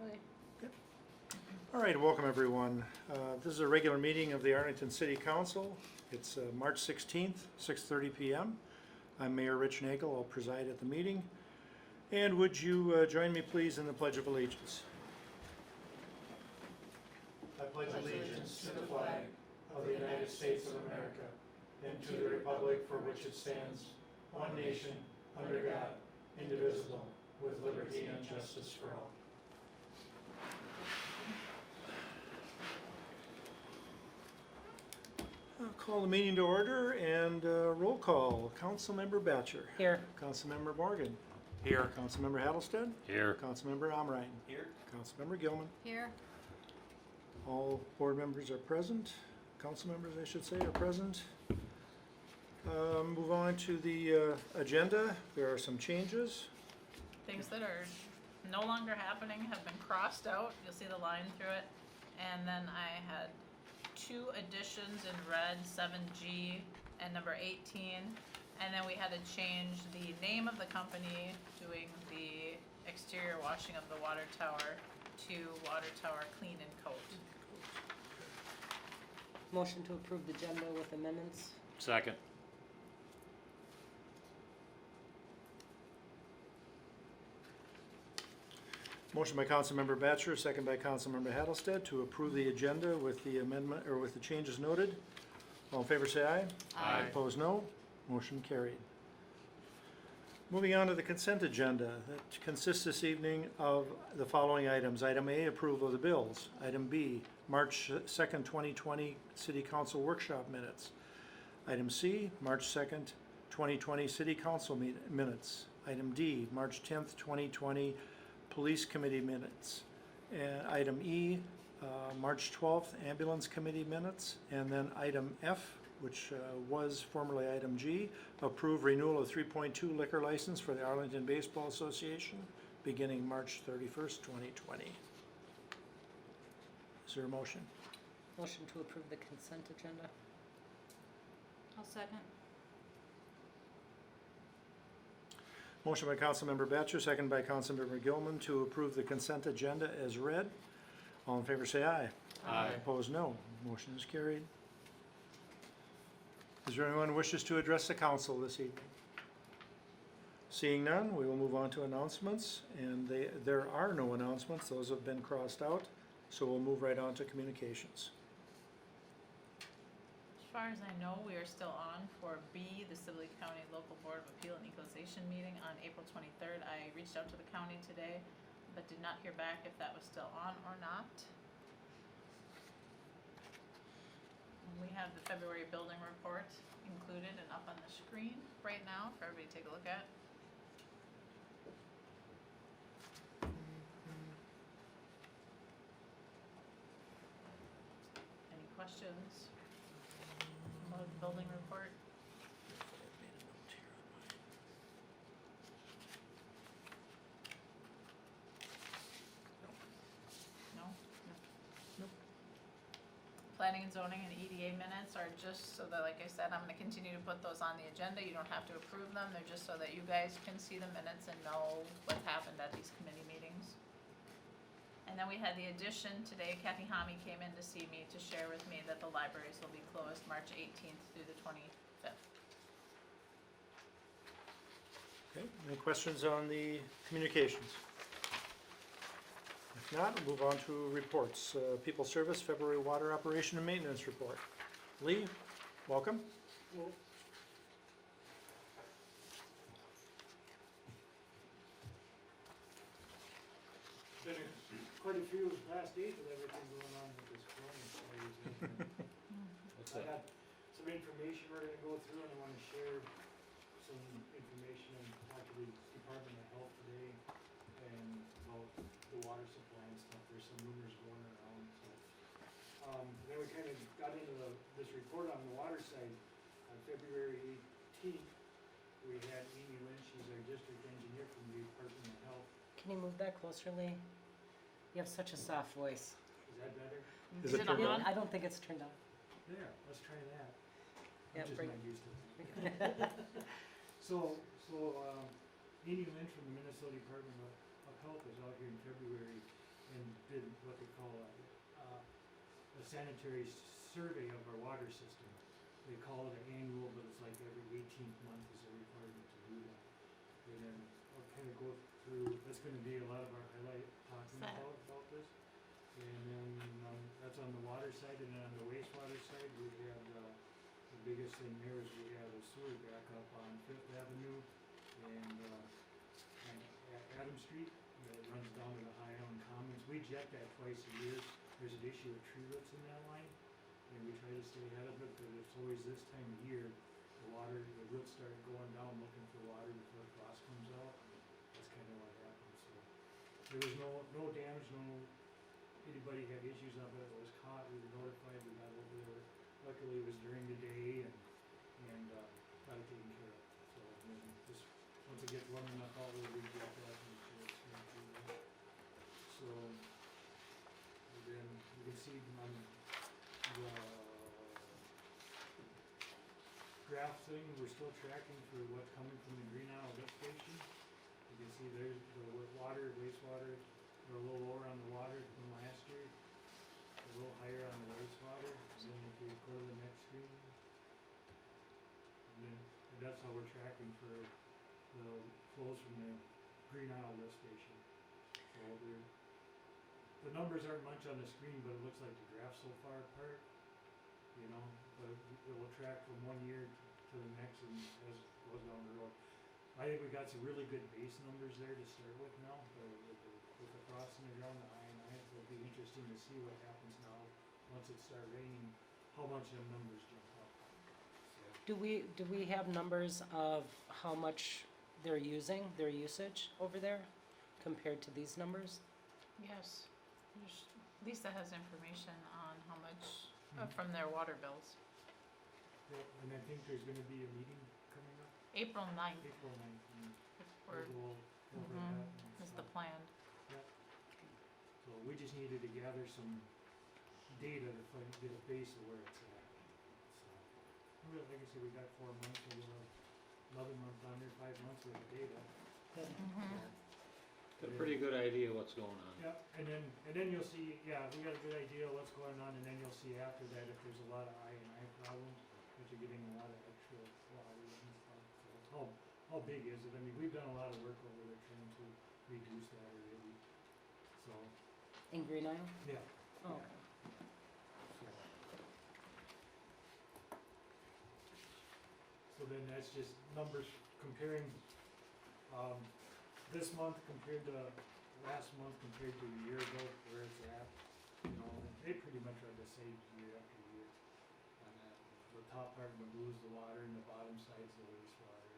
Really? All right, welcome everyone. This is a regular meeting of the Arlington City Council. It's March 16th, 6:30 p.m. I'm Mayor Rich Nagel. I'll preside at the meeting. And would you join me please in the Pledge of Allegiance? I pledge allegiance to the flag of the United States of America and to the republic for which it stands, one nation, under God, indivisible, with liberty and justice for all. I'll call the meeting to order and roll call. Councilmember Batcher. Here. Councilmember Morgan. Here. Councilmember Hattlestead. Here. Councilmember Amrine. Here. Councilmember Gilman. Here. All board members are present. Council members, I should say, are present. Move on to the agenda. There are some changes. Things that are no longer happening have been crossed out. You'll see the line through it. And then I had 2 additions in red, 7G and number 18. And then we had to change the name of the company doing the exterior washing of the water tower to Water Tower Clean and Coat. Motion to approve the agenda with amendments. Second. Motion by Councilmember Batcher, second by Councilmember Hattlestead to approve the agenda with the amendment, or with the changes noted. All in favor say aye. Aye. Opposed no. Motion carried. Moving on to the consent agenda that consists this evening of the following items. Item A, approval of the bills. Item B, March 2nd, 2020 City Council Workshop Minutes. Item C, March 2nd, 2020 City Council Minutes. Item D, March 10th, 2020 Police Committee Minutes. And item E, March 12th Ambulance Committee Minutes. And then item F, which was formerly item G, approve renewal of 3.2 liquor license for the Arlington Baseball Association beginning March 31st, 2020. Is there a motion? Motion to approve the consent agenda. I'll second. Motion by Councilmember Batcher, second by Councilmember Gilman to approve the consent agenda as read. All in favor say aye. Aye. Opposed no. Motion is carried. Is there anyone who wishes to address the council this evening? Seeing none, we will move on to announcements, and there are no announcements. Those have been crossed out, so we'll move right on to communications. As far as I know, we are still on for B, the Sibley County Local Board of Appeal and Equalization meeting on April 23rd. I reached out to the county today, but did not hear back if that was still on or not. We have the February building report included and up on the screen right now for everybody to take a look at. Any questions about the building report? No? Nope. Planning and zoning and EDA minutes are just so that, like I said, I'm gonna continue to put those on the agenda. You don't have to approve them. They're just so that you guys can see the minutes and know what's happened at these committee meetings. And then we had the addition today. Kathy Homme came in to see me to share with me that the libraries will be closed March 18th through the 25th. Okay, any questions on the communications? If not, we'll move on to reports. People Service February Water Operation and Maintenance Report. Lee, welcome. Been quite a few last days with everything going on with this corona. I got some information we're gonna go through, and I wanna share some information and talk to the Department of Health today and about the water supply and stuff. There's some rumors going around, so. Then we kinda got into this report on the water side. On February 18th, we had Amy Lynch, she's our district engineer from the Department of Health. Can you move that closer, Lee? You have such a soft voice. Is that better? Is it turned on? I don't think it's turned on. There, let's try that. Yeah, I'm just bring not it. used to it. So, Amy Lynch from the Minnesota Department of Health is out here in February, and did what they call a sanitary survey of our water system. They call it an annual, but it's like every 18th month is a requirement to do that. And then I'll kind of go through, that's gonna be a lot of our highlight talking Set. about this. And then, that's on the water side, and then on the wastewater side, we have, the biggest thing here is we have a sewer backup on Fifth Avenue and, on Adam Street, that runs down to the High Island Commons. We jet that twice a year. There's an issue with tree roots in that line, and we try to stay ahead of it, but it's always this time of year, the roots start going down looking for water before frost comes out. That's kinda what happened, so. There was no damage, anybody had issues of it, it was caught, we were notified, we got over there. Luckily, it was during the day and, got it taken care of, so, and then just, once it gets warm enough out, we'll reject that and make sure it's not too bad. So, and then you can see on the graph thing, we're still tracking for what's coming from the Green Isle lift station. You can see there's the water, wastewater, we're a little lower on the water than last year, a little higher on the wastewater, and then if you go to the next screen, and then that's how we're tracking for the flows from the Green Isle lift station. So the numbers aren't much on the screen, but it looks like the graph's so far apart, you know, but it will track from one year to the next and as it goes down the road. I think we got some really good base numbers there to start with now, with the frost in the ground, the I&I. It'll be interesting to see what happens now, once it starts raining, how much them numbers jump up. So, Do we have numbers of how much they're using, their usage over there compared to these numbers? Yes, Lisa has information on how much from their water bills. yeah, and I think there's gonna be a meeting coming up, April 9th April 9th, and we'll we'll go over Mhm. that and is the stuff. plan. So we just needed to gather some data to get a base of where it's at. So, like I said, we got 4 months, so we'll have another month under 5 months with the data. Mhm. Got a pretty good idea what's going on. Yeah, and then you'll see, yeah, we got a good idea of what's going on, and then you'll see after that if there's a lot of I&I problems, that you're getting a lot of extra water and stuff. So how big is it? I mean, we've done a lot of work over there trying to reduce that already. So, In Green Isle? yeah. Oh, yeah. So then that's just numbers comparing, this month compared to last month compared to a year ago, where it's at. You know, and they pretty much are the same year after year on that. The top part of the blue is the water and the bottom side is the wastewater,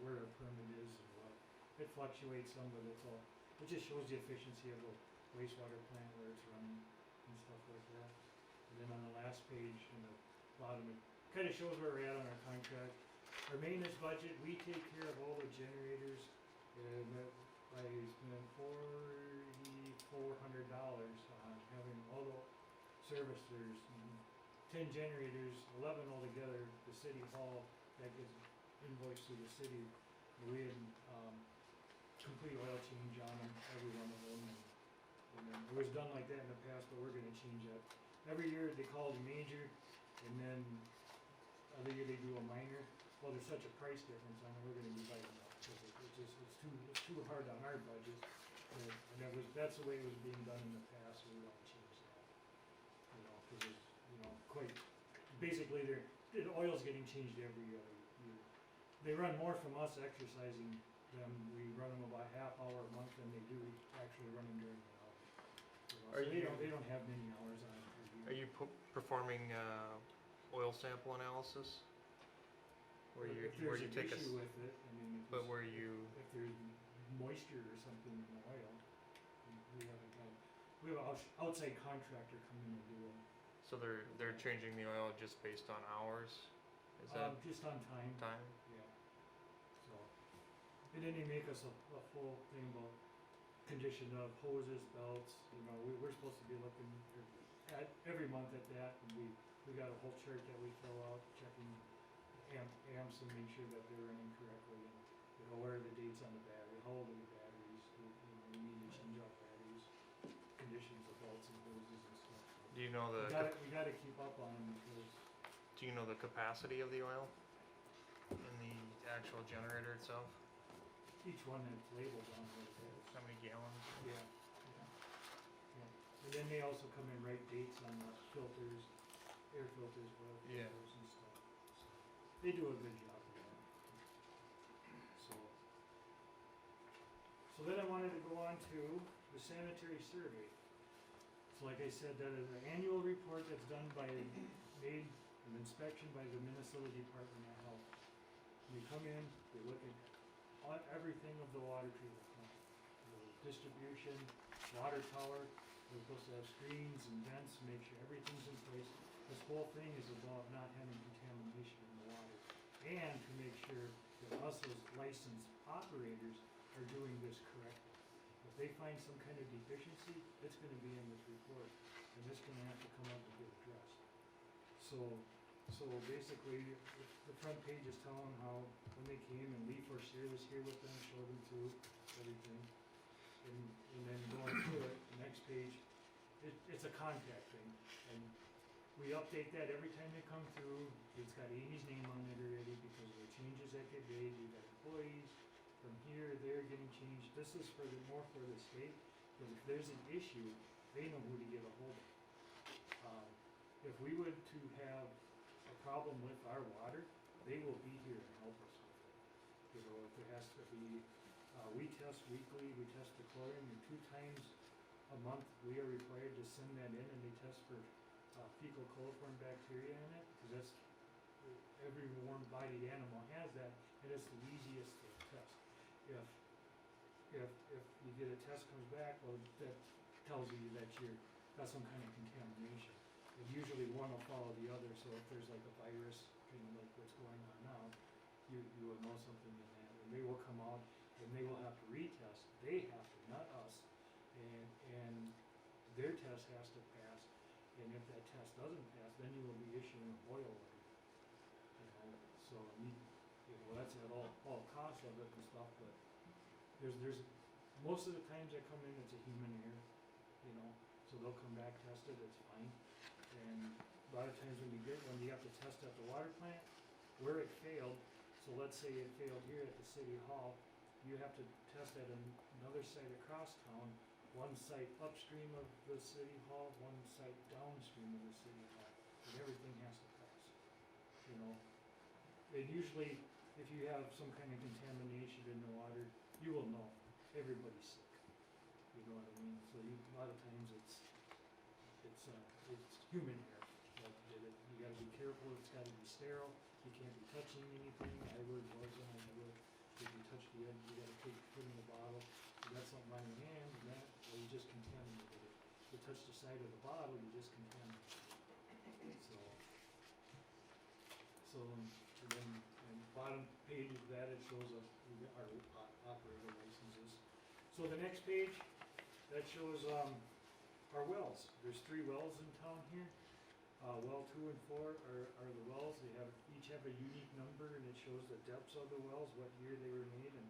where our permit is and what. It fluctuates some, but it's all, it just shows the efficiency of the wastewater plant, where it's running and stuff like that. And then on the last page, in the bottom, it kinda shows where we're at on our contract. Our maintenance budget, we take care of all the generators, and I spent $4,400 on having all the service. There's 10 generators, 11 altogether, the city hall, that gets invoiced to the city. We had, complete oil change on them, every one of them, and then it was done like that in the past, but we're gonna change that. Every year they call it a major, and then other year they do a minor. Well, there's such a price difference on it, we're gonna be biting that, cause it's too hard on our budget. And that's the way it was being done in the past, so we don't change that. You know, cause it's, quite, basically the oil's getting changed every other year. They run more from us exercising than we run them about half hour a month than they do actually running during the hour. Are So you- they don't have many hours on it per year. Are you performing oil sample analysis? Where If you there's an take issue with it, I mean, but where you if there's moisture or something in the oil, we have an outside contractor come in and do them. so they're changing the oil just based on hours? Is that Just on time, time? yeah. So, and then they make us a full thing about condition of hoses, belts, we're supposed to be looking at every month at that, and we got a whole chart that we fill out, checking amps and make sure that they're running correctly, and, where are the dates on the battery, how old are the batteries, we need to change out batteries. Do you know the, We gotta keep up on them because do you know the capacity of the oil in the actual generator itself? each one has labeled on what it is. How many gallons? Yeah, yeah, yeah. And then they also come and write dates on the filters, air filters, oil Yeah. filters and stuff. So, they do a good job of that. So, so then I wanted to go on to the sanitary survey. So like I said, that is an annual report that's done by, made an inspection by the Minnesota Department of Health. They come in, they look at everything of the water treatment plant. The distribution, water tower, they're supposed to have screens and vents to make sure everything's in place. This whole thing is about not having contamination in the water. And to make sure that us as licensed operators are doing this correctly. If they find some kind of deficiency, it's gonna be in this report, and it's gonna have to come up and get addressed. So basically, the front page is telling how, when they came, and Lee Forcier was here with them, showed them through everything. And then going through it, the next page, it's a contact thing, and we update that every time they come through. It's got Amy's name on it already because of the changes that get made. We've got employees from here, there getting changed. This is for more for the state, because if there's an issue, they know who to get a hold of. If we were to have a problem with our water, they will be here to help us with it. You know, if there has to be, we test weekly, we test the chlorine, and 2 times a month, we are required to send that in, and they test for fecal coliform bacteria in it, because that's, every warm-bodied animal has that, and it's the easiest to test. If you get a test comes back, well, that tells you that you're got some kind of contamination. And usually one will follow the other, so if there's like a virus, kind of like what's going on now, you will know something in that, and they will come out, and they will have to retest. They have to, not us, and their test has to pass, and if that test doesn't pass, then you will be issuing a boil order. You know, so that's at all costs of it and stuff, but there's most of the times that come in, it's a human error, you know, so they'll come back, test it, it's fine. And a lot of times when you have to test at the water plant, where it failed, so let's say it failed here at the city hall, you have to test at another site across town, one site upstream of the city hall, one site downstream of the city hall, and everything has to pass, you know. And usually, if you have some kind of contamination in the water, you will know, everybody's sick, you know what I mean? So a lot of times it's human error. Like, you gotta be careful, it's gotta be sterile, you can't be touching anything. I wear gloves on, if you touch the end, you gotta put in the bottle. You got something on your hand, and that, well, you just contaminated it. You touch the side of the bottle, you just contaminated it. So and then, and bottom page of that, it shows our operator licenses. So the next page, that shows, our wells. There's 3 wells in town here. Well 2 and 4 are the wells. They each have a unique number, and it shows the depths of the wells, what year they were made, and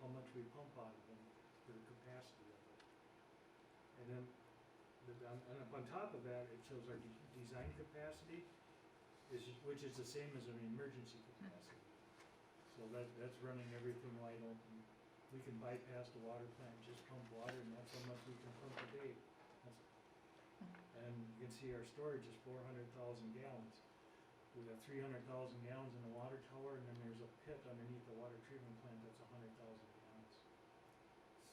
how much we pump out of them for the capacity of it. And then and up on top of that, it shows our design capacity, which is the same as an emergency capacity. So that's running everything wide open. We can bypass the water plant, just pump water, and that's how much we can pump a day. And you can see our storage is 400,000 gallons. We have 300,000 gallons in the water tower, and then there's a pit underneath the water treatment plant that's 100,000 gallons.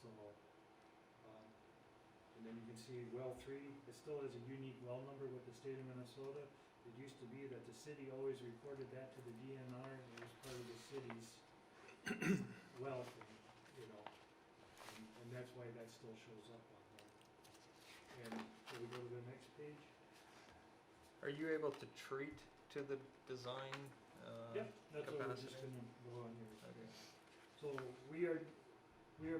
So, and then you can see well 3, it still has a unique well number with the state of Minnesota. It used to be that the city always reported that to the DNR, and it was part of the city's well thing, you know. And that's why that still shows up on there. And so we go to the next page. Are you able to treat to the design Yep, that's what we're just capacity? gonna go on here. Okay. So we are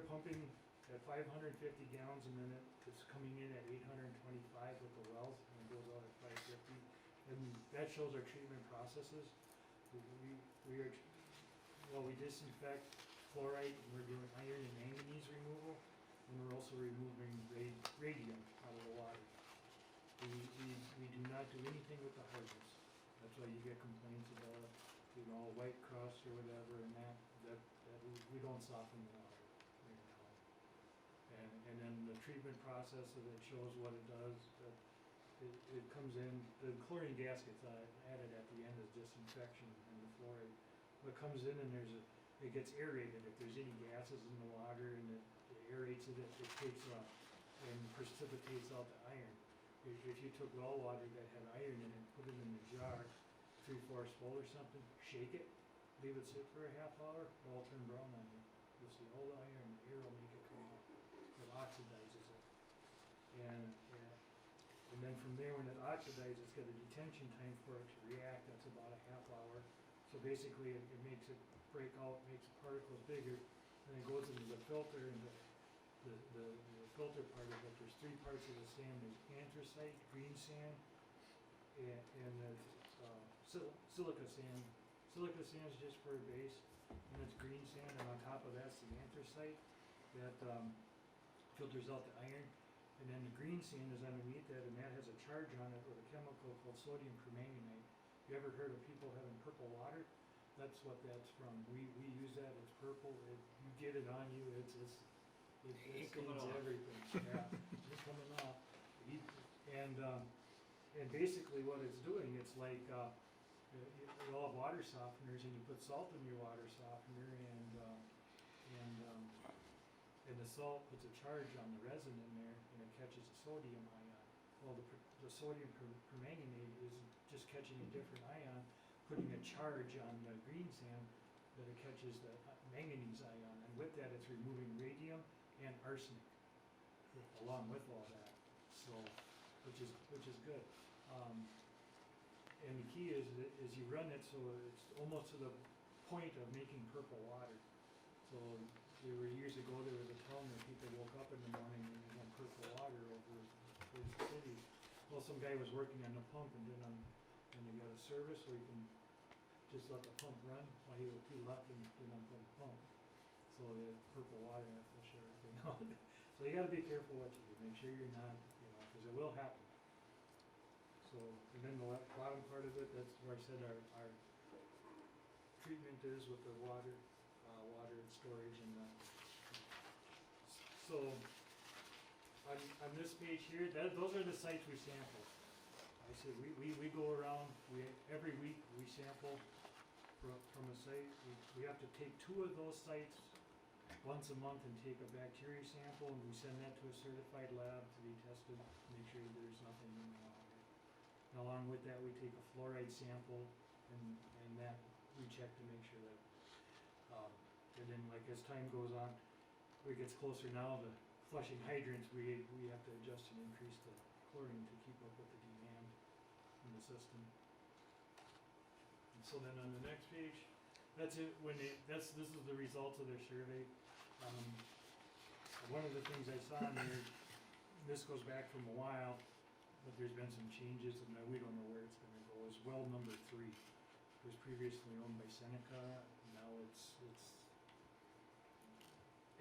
pumping at 550 gallons a minute. It's coming in at 825 with the wells, and it goes out at 550. And that shows our treatment processes. We disinfect chloride, and we're doing iron and manganese removal, and we're also removing radium out of the water. We do not do anything with the hardness. That's why you get complaints about, you know, white crust or whatever, and that we don't soften the water right now. And then the treatment process of it shows what it does, but it comes in, the chlorine gas gets added at the end as disinfection and the fluoride. What comes in and it gets aerated, if there's any gases in the water and it aerates it, it takes and precipitates out the iron. If you took well water that had iron in it, put it in a jar, 3/4 full or something, shake it, leave it sit for a half hour, it'll all turn brown on you. You'll see all the iron, the air will make it come out. It oxidizes it. And then from there, when it oxidizes, it's got a detention time for it to react, that's about a half hour. So basically, it makes it break out, makes the particles bigger, and it goes into the filter, and the filter part of it, there's 3 parts of the sand, there's anthracite, green sand, and silica sand. Silica sand is just for a base, and it's green sand, and on top of that's the anthracite that filters out the iron. And then the green sand is underneath that, and that has a charge on it with a chemical called sodium permanganate. You ever heard of people having purple water? That's what that's from. We use that, it's purple, you get it on you, it Ain't coming stains off. everything. Yeah, it's coming off. And basically what it's doing, it's like, you all have water softeners, and you put salt in your water softener, and the salt puts a charge on the resin in there, and it catches a sodium ion. Well, the sodium permanganate is just catching a different ion, putting a charge on the green sand that it catches the manganese ion, and with that it's removing radium and arsenic along with all that. So, which is good. And the key is you run it so it's almost to the point of making purple water. So there were years ago, there was a town where people woke up in the morning and they had purple water over the city. Well, some guy was working on the pump and they got a service where you can just let the pump run while he left and didn't unplug the pump. So the purple water, and flush everything out. So you gotta be careful what you do, make sure you're not, cause it will happen. So, and then the bottom part of it, that's where I said our treatment is with the water and storage and so on this page here, those are the sites we sample. I said we go around, every week we sample from a site. We have to take 2 of those sites once a month and take a bacteria sample, and we send that to a certified lab to be tested, make sure there's nothing in the water. And along with that, we take a fluoride sample, and that we check to make sure that, and then like as time goes on, it gets closer now to flushing hydrants, we have to adjust and increase the chlorine to keep up with the demand in the system. And so then on the next page, that's it, this is the results of their survey. One of the things I saw in here, this goes back from a while, but there's been some changes and we don't know where it's gonna go, is well number 3. It was previously owned by Seneca, now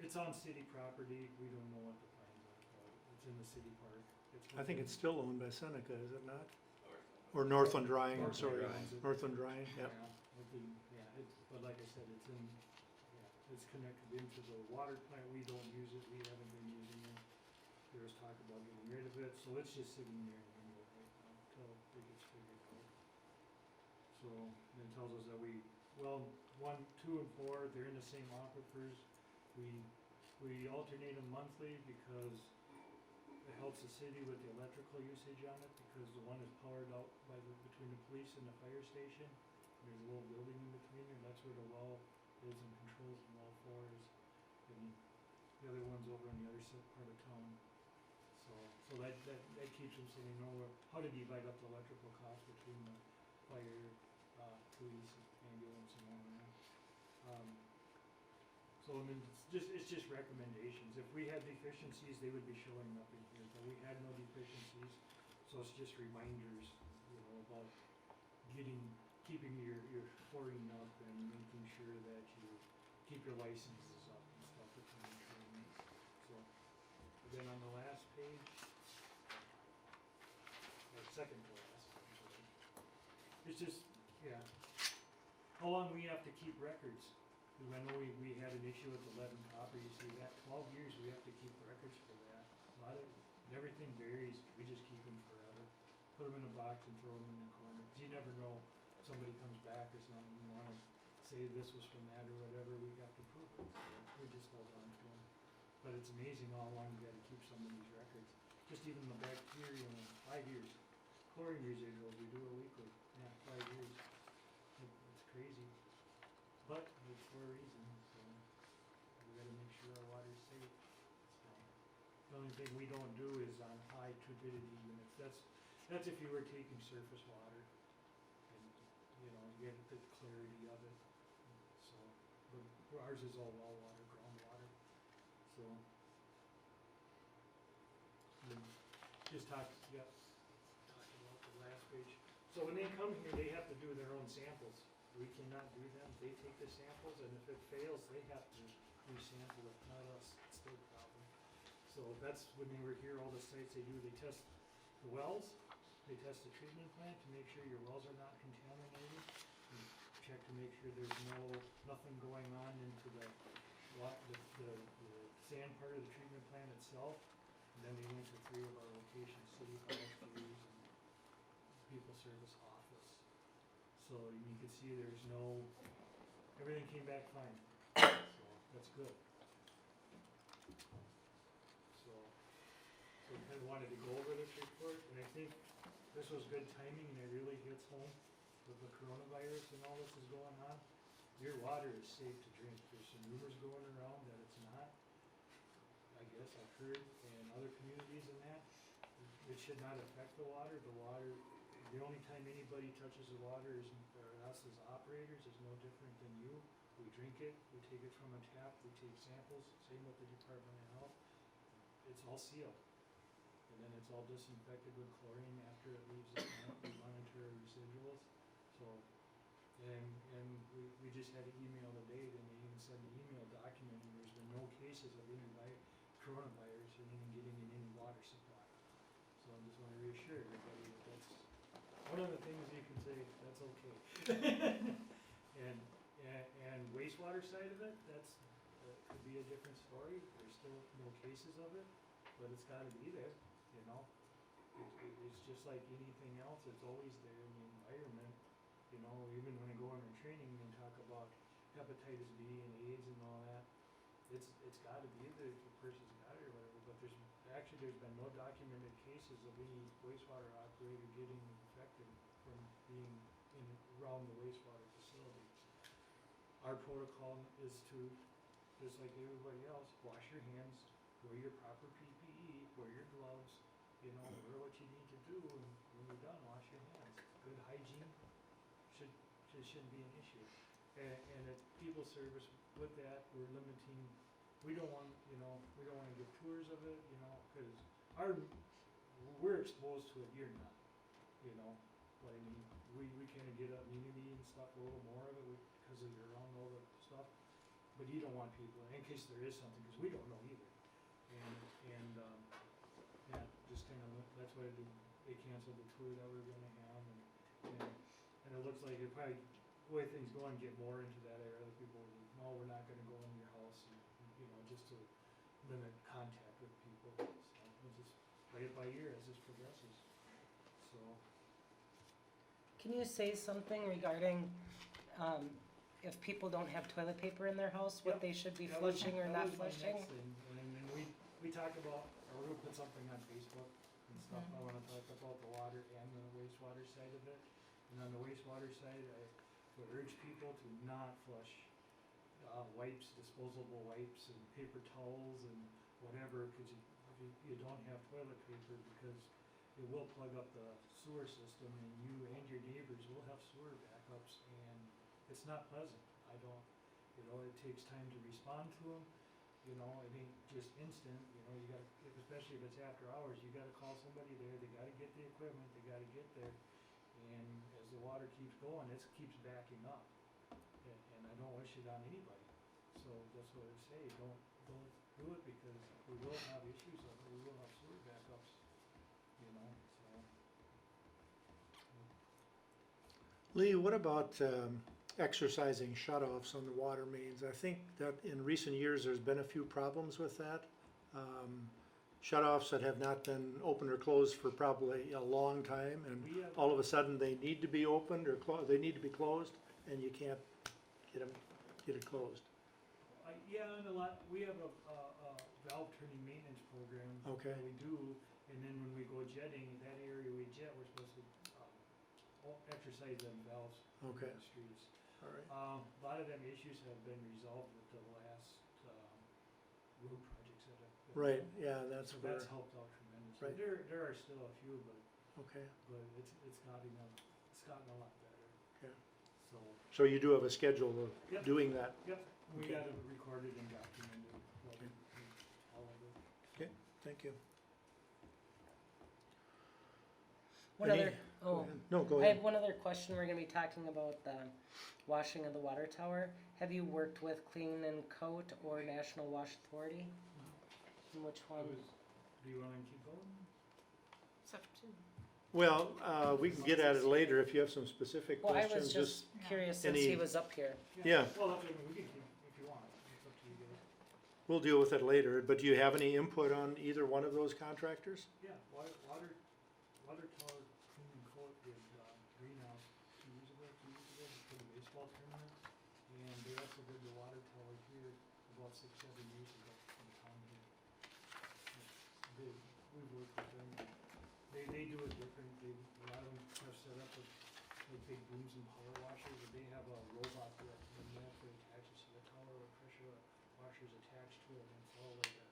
it's on city property, we don't know what the plans are, but it's in the city park. I think it's still owned by Seneca, is it not? Or Northland Drying, I'm sorry, Northland owns it. Northland Drying, yep. But like I said, it's connected into the water plant, we don't use it, we haven't been using it. There was talk about getting rid of it, so it's just sitting there in limbo right now until it gets figured out. So, it tells us that 1, 2, and 4, they're in the same aquifers. We alternate them monthly because it helps the city with the electrical usage on it, because the one is powered out between the police and the fire station. There's a little building in between, and that's where the well is and controls the well for is. And the other one's over on the other part of town. So that keeps them so they know how to divide up the electrical costs between the fire, police, ambulance, and all that. So I mean, it's just recommendations. If we had deficiencies, they would be showing up in here, but we had no deficiencies, so it's just reminders, about keeping your chlorine up and making sure that you keep your licenses up and stuff with the training. So, then on the last page, second to last. It's just, yeah. How long we have to keep records? 'Cause I know we had an issue with the lead and copper, you see that, 12 years we have to keep records for that. A lot of, everything varies, we just keep them forever. Put them in a box and throw them in the corner, 'cause you never know, somebody comes back or something, you wanna say this was from that or whatever, we have to prove it, so we just hold on to them. But it's amazing how long you gotta keep some of these records, just even the bacteria, 5 years. Chlorine residuals, we do it weekly, yeah, 5 years. It's crazy, but it's for a reason, so we gotta make sure our water's safe, so. The only thing we don't do is on high turbidity units, that's if you were taking surface water, and, you know, you get the clarity of it, so, but ours is all well water, groundwater, so. And just talk about the last page. So when they come here, they have to do their own samples. We cannot do them. They take the samples, and if it fails, they have to resample it, not us. It's their problem. So that's when they were here, all the sites they do, they test the wells, they test the treatment plant to make sure your wells are not contaminated. And check to make sure there's nothing going on into the sand part of the treatment plant itself. And then they went to 3 of our locations, City Hall, Hughes, and People Service Office. So you can see there's everything came back fine, so that's good. So we kind of wanted to go over this report, and I think this was good timing, and it really hits home with the coronavirus and all this is going on. Your water is safe to drink. There's some rumors going around that it's not. I guess I've heard in other communities and that. It should not affect the water. The only time anybody touches the water is, or us as operators, is no different than you. We drink it, we take it from a tap, we take samples, same with the Department of Health. It's all sealed. And then it's all disinfected with chlorine after it leaves the plant. We monitor residuals. So, and we just had an email today, and they even sent an email documenting there's been no cases of any coronavirus or even getting in any water supply. So I just want to reassure everybody that that's one of the things you can say, that's okay. And wastewater side of it, that could be a different story. There's still no cases of it, but it's gotta be there, you know? It's just like anything else, it's always there in the environment. You know, even when I go on our training and talk about hepatitis B and AIDS and all that, it's gotta be there if the person's got it or whatever, but there's been no documented cases of any wastewater operator getting infected from being around the wastewater facility. Our protocol is to, just like everybody else, wash your hands, wear your proper PPE, wear your gloves, you know, wear what you need to do, and when you're done, wash your hands. Good hygiene shouldn't be an issue. And at People Service, with that, we're limiting, we don't want to give tours of it, you know, because we're exposed to it, you're not, you know what I mean? We kind of get immunity and stuff, a little more of it because of you're around all the stuff, but you don't want people, in case there is something, because we don't know either. And yeah, just kind of, that's why they canceled the tour that we were gonna have, and it looks like it probably, the way things go and get more into that area, the people, no, we're not gonna go in your house, and, you know, just to limit contact with people, so we'll just play it by ear as this progresses, so. Can you say something regarding, if people don't have toilet paper in their house, what Yep. they should be That was- flushing or that not was my flushing? next thing. And then we talked about, or we'll put something on Facebook and stuff, I wanna talk about the water and the wastewater side of it. And on the wastewater side, I would urge people to not flush, wipes, disposable wipes and paper towels and whatever, cause you don't have toilet paper, because it will plug up the sewer system, and you and your neighbors will have sewer backups, and it's not pleasant. It takes time to respond to them, you know, it ain't just instant, you know, you gotta, especially if it's after hours, you gotta call somebody there, they gotta get the equipment, they gotta get there, and as the water keeps going, it keeps backing up, and I don't wish it on anybody, so that's what I say, don't do it, because we will have issues of it, we will have sewer backups, you know, so. Lee, what about exercising shutoffs on the water mains? I think that in recent years, there's been a few problems with that. Shutoffs that have not been opened or closed for probably a long time, and We have, all of a sudden they need to be opened or they need to be closed, and you can't get it closed. yeah, and we have a valve turning maintenance program. Okay. That we do, and then when we go jetting, that area we jet, we're supposed to, exercise them valves in Okay. the streets. All right. A lot of them issues have been resolved with the last, road projects that have been Right, done. yeah, that's So where, that's helped out tremendously. Right. There are still a few, but okay. it's gotten a lot better. Yeah. So, So you do have a schedule of Yep. doing that? yep, we Okay. got it recorded and documented, like, Okay. all of it. Thank you. One Any- other, Go oh, ahead. No, go I ahead. have one other question. We're gonna be talking about the washing of the water tower. Have you worked with Clean and Coat or National Wash Authority? And which one? Do you wanna keep going? Except two. Well, we can get at it later if you have some specific Well, I was questions, just Yeah. curious since he Any- was up here. Yeah. Well, that's, we can keep, if you want, it's up to you guys. we'll deal with it later, but do you have any input on either one of those contractors? Yeah, water tower clean and coat did, greenhouse 2 years ago for the baseball tournament. And they also did the water tower here about 6-7 years ago in town here. We've worked with them. They do it different. A lot of them have set up with big booms and power washers, and they have a robot that automatically attaches to the tower with pressure washers attached to it, and it's all like a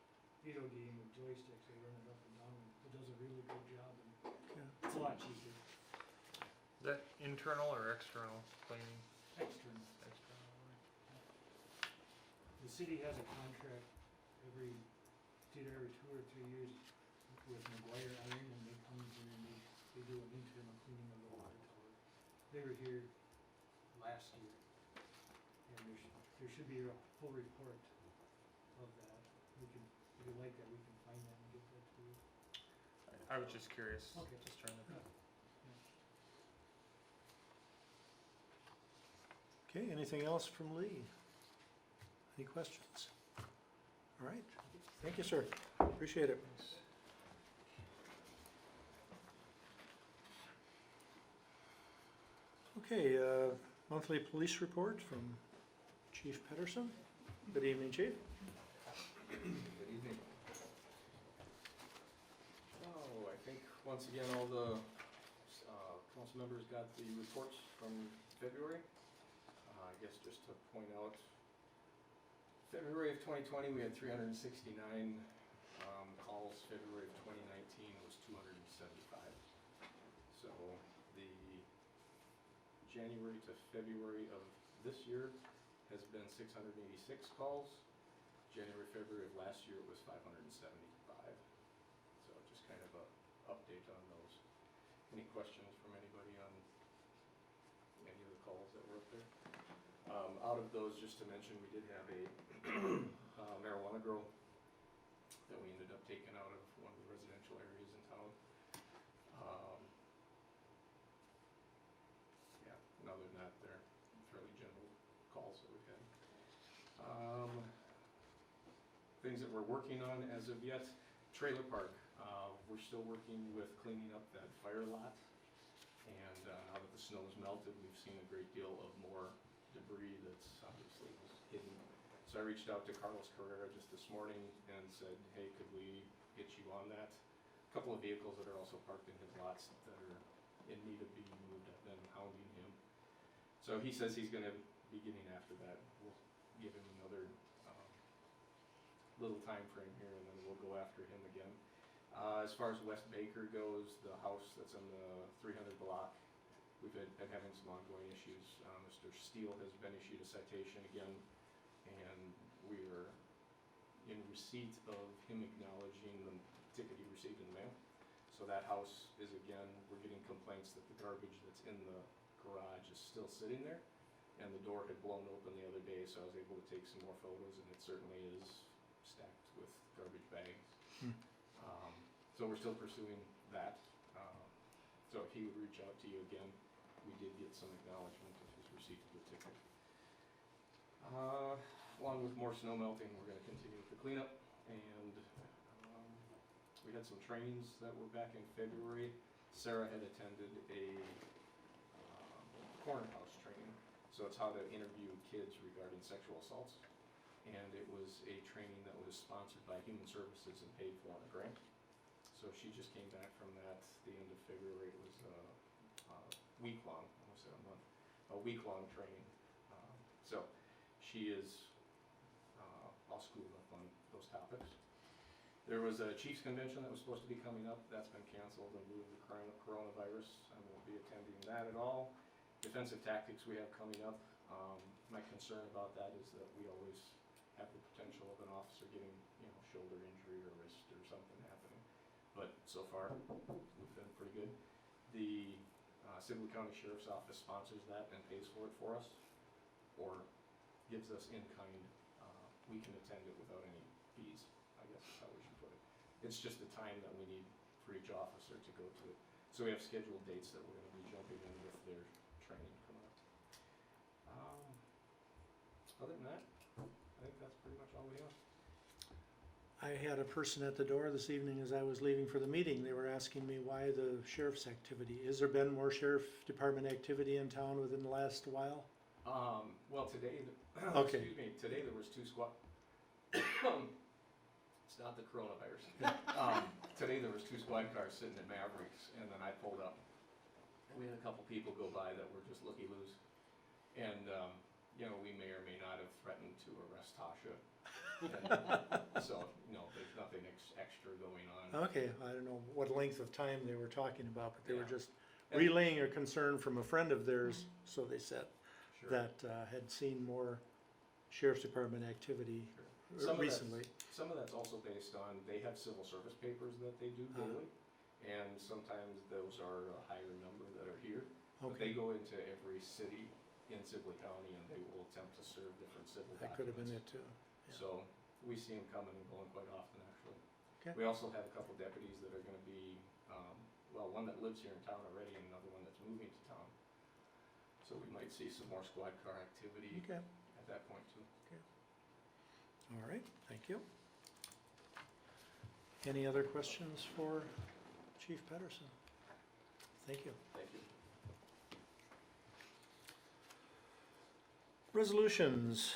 video game with joysticks. They run it up and down. It does a really good job, and Yeah. it's a lot cheaper. Is that internal or external cleaning? External. External. The city has a contract every 2 or 3 years with McGuire Iron, and they come in and they do an internal cleaning of the water tower. They were here last year, and there should be a full report of that. We can, if you like that, we can find that and get that to you. I was just curious. Okay. Just trying to. Okay, anything else from Lee? Any questions? All right, thank you, sir. Appreciate it. Okay, monthly police report from Chief Pedersen. Good evening, Chief. Good evening. Oh, I think once again, all the council members got the reports from February. I guess just to point out, February of 2020, we had 369 calls. February of 2019 was 275. So the January to February of this year has been 686 calls. January, February of last year it was 575. So just kind of a update on those. Any questions from anybody on any of the calls that were up there? Out of those, just to mention, we did have a marijuana grow that we ended up taking out of one of the residential areas in town. Yeah, and other than that, they're fairly general calls that we've had. Things that we're working on as of yet, trailer park. We're still working with cleaning up that fire lot. And now that the snow's melted, we've seen a great deal of more debris that's obviously was hidden. So I reached out to Carlos Carrera just this morning and said, hey, could we get you on that? A couple of vehicles that are also parked in his lots that are in need of being moved have been hounding him. So he says he's gonna be getting after that. We'll give him another little time frame here, and then we'll go after him again. As far as West Baker goes, the house that's on the 300 block, we've been having some ongoing issues. Mr. Steele has been issued a citation again, and we're in receipt of him acknowledging the ticket he received in the mail. So that house is again, we're getting complaints that the garbage that's in the garage is still sitting there, and the door had blown open the other day, so I was able to take some more photos, and it certainly is stacked with garbage bags. So we're still pursuing that. So if he would reach out to you again, we did get some acknowledgement of his receipt of the ticket. Along with more snow melting, we're gonna continue with the cleanup, and we had some trainings that were back in February. Sarah had attended a corner house training, so it's how to interview kids regarding sexual assaults. And it was a training that was sponsored by Human Services and paid for on a grant. So she just came back from that the end of February. It was a week-long, almost a month, a week-long training. So she is all schooled up on those topics. There was a Chiefs convention that was supposed to be coming up. That's been canceled and due to the coronavirus. I won't be attending that at all. Defensive tactics we have coming up. My concern about that is that we always have the potential of an officer getting, shoulder injury or wrist or something happening. But so far, we've been pretty good. The Sibley County Sheriff's Office sponsors that and pays for it for us, or gives us in-kind. We can attend it without any fees, I guess is how we should put it. It's just the time that we need for each officer to go to it. So we have scheduled dates that we're gonna be jumping in with their training coming up. Other than that, I think that's pretty much all we have. I had a person at the door this evening as I was leaving for the meeting. They were asking me why the sheriff's activity. Has there been more sheriff department activity in town within the last while? Well, today, Okay. excuse me, today there was two squad. It's not the coronavirus. Today there was two squad cars sitting at Mavericks, and then I pulled up. We had a couple people go by that were just looky-loos, and we may or may not have threatened to arrest Tasha. And, so there's nothing extra going on. Okay, I don't know what length of time they were talking about, but they were Yeah. just relaying a concern from a friend of theirs, so they said, Sure. that had seen more sheriff's department activity Some of that's- recently. Some of that's also based on, they have civil service papers that they do daily, and sometimes those are a higher number that are here. But they Okay, go into every city in Sibley County and they will attempt to serve different civil that could have been documents. it too. Yeah. So we see them coming and going quite often, actually. Okay. We also have a couple deputies that are gonna be, one that lives here in town already and another one that's moving to town. So we might see some more squad car activity Okay, at that point too. all right, thank you. Any other questions for Chief Pedersen? Thank you. Thank you. Resolutions.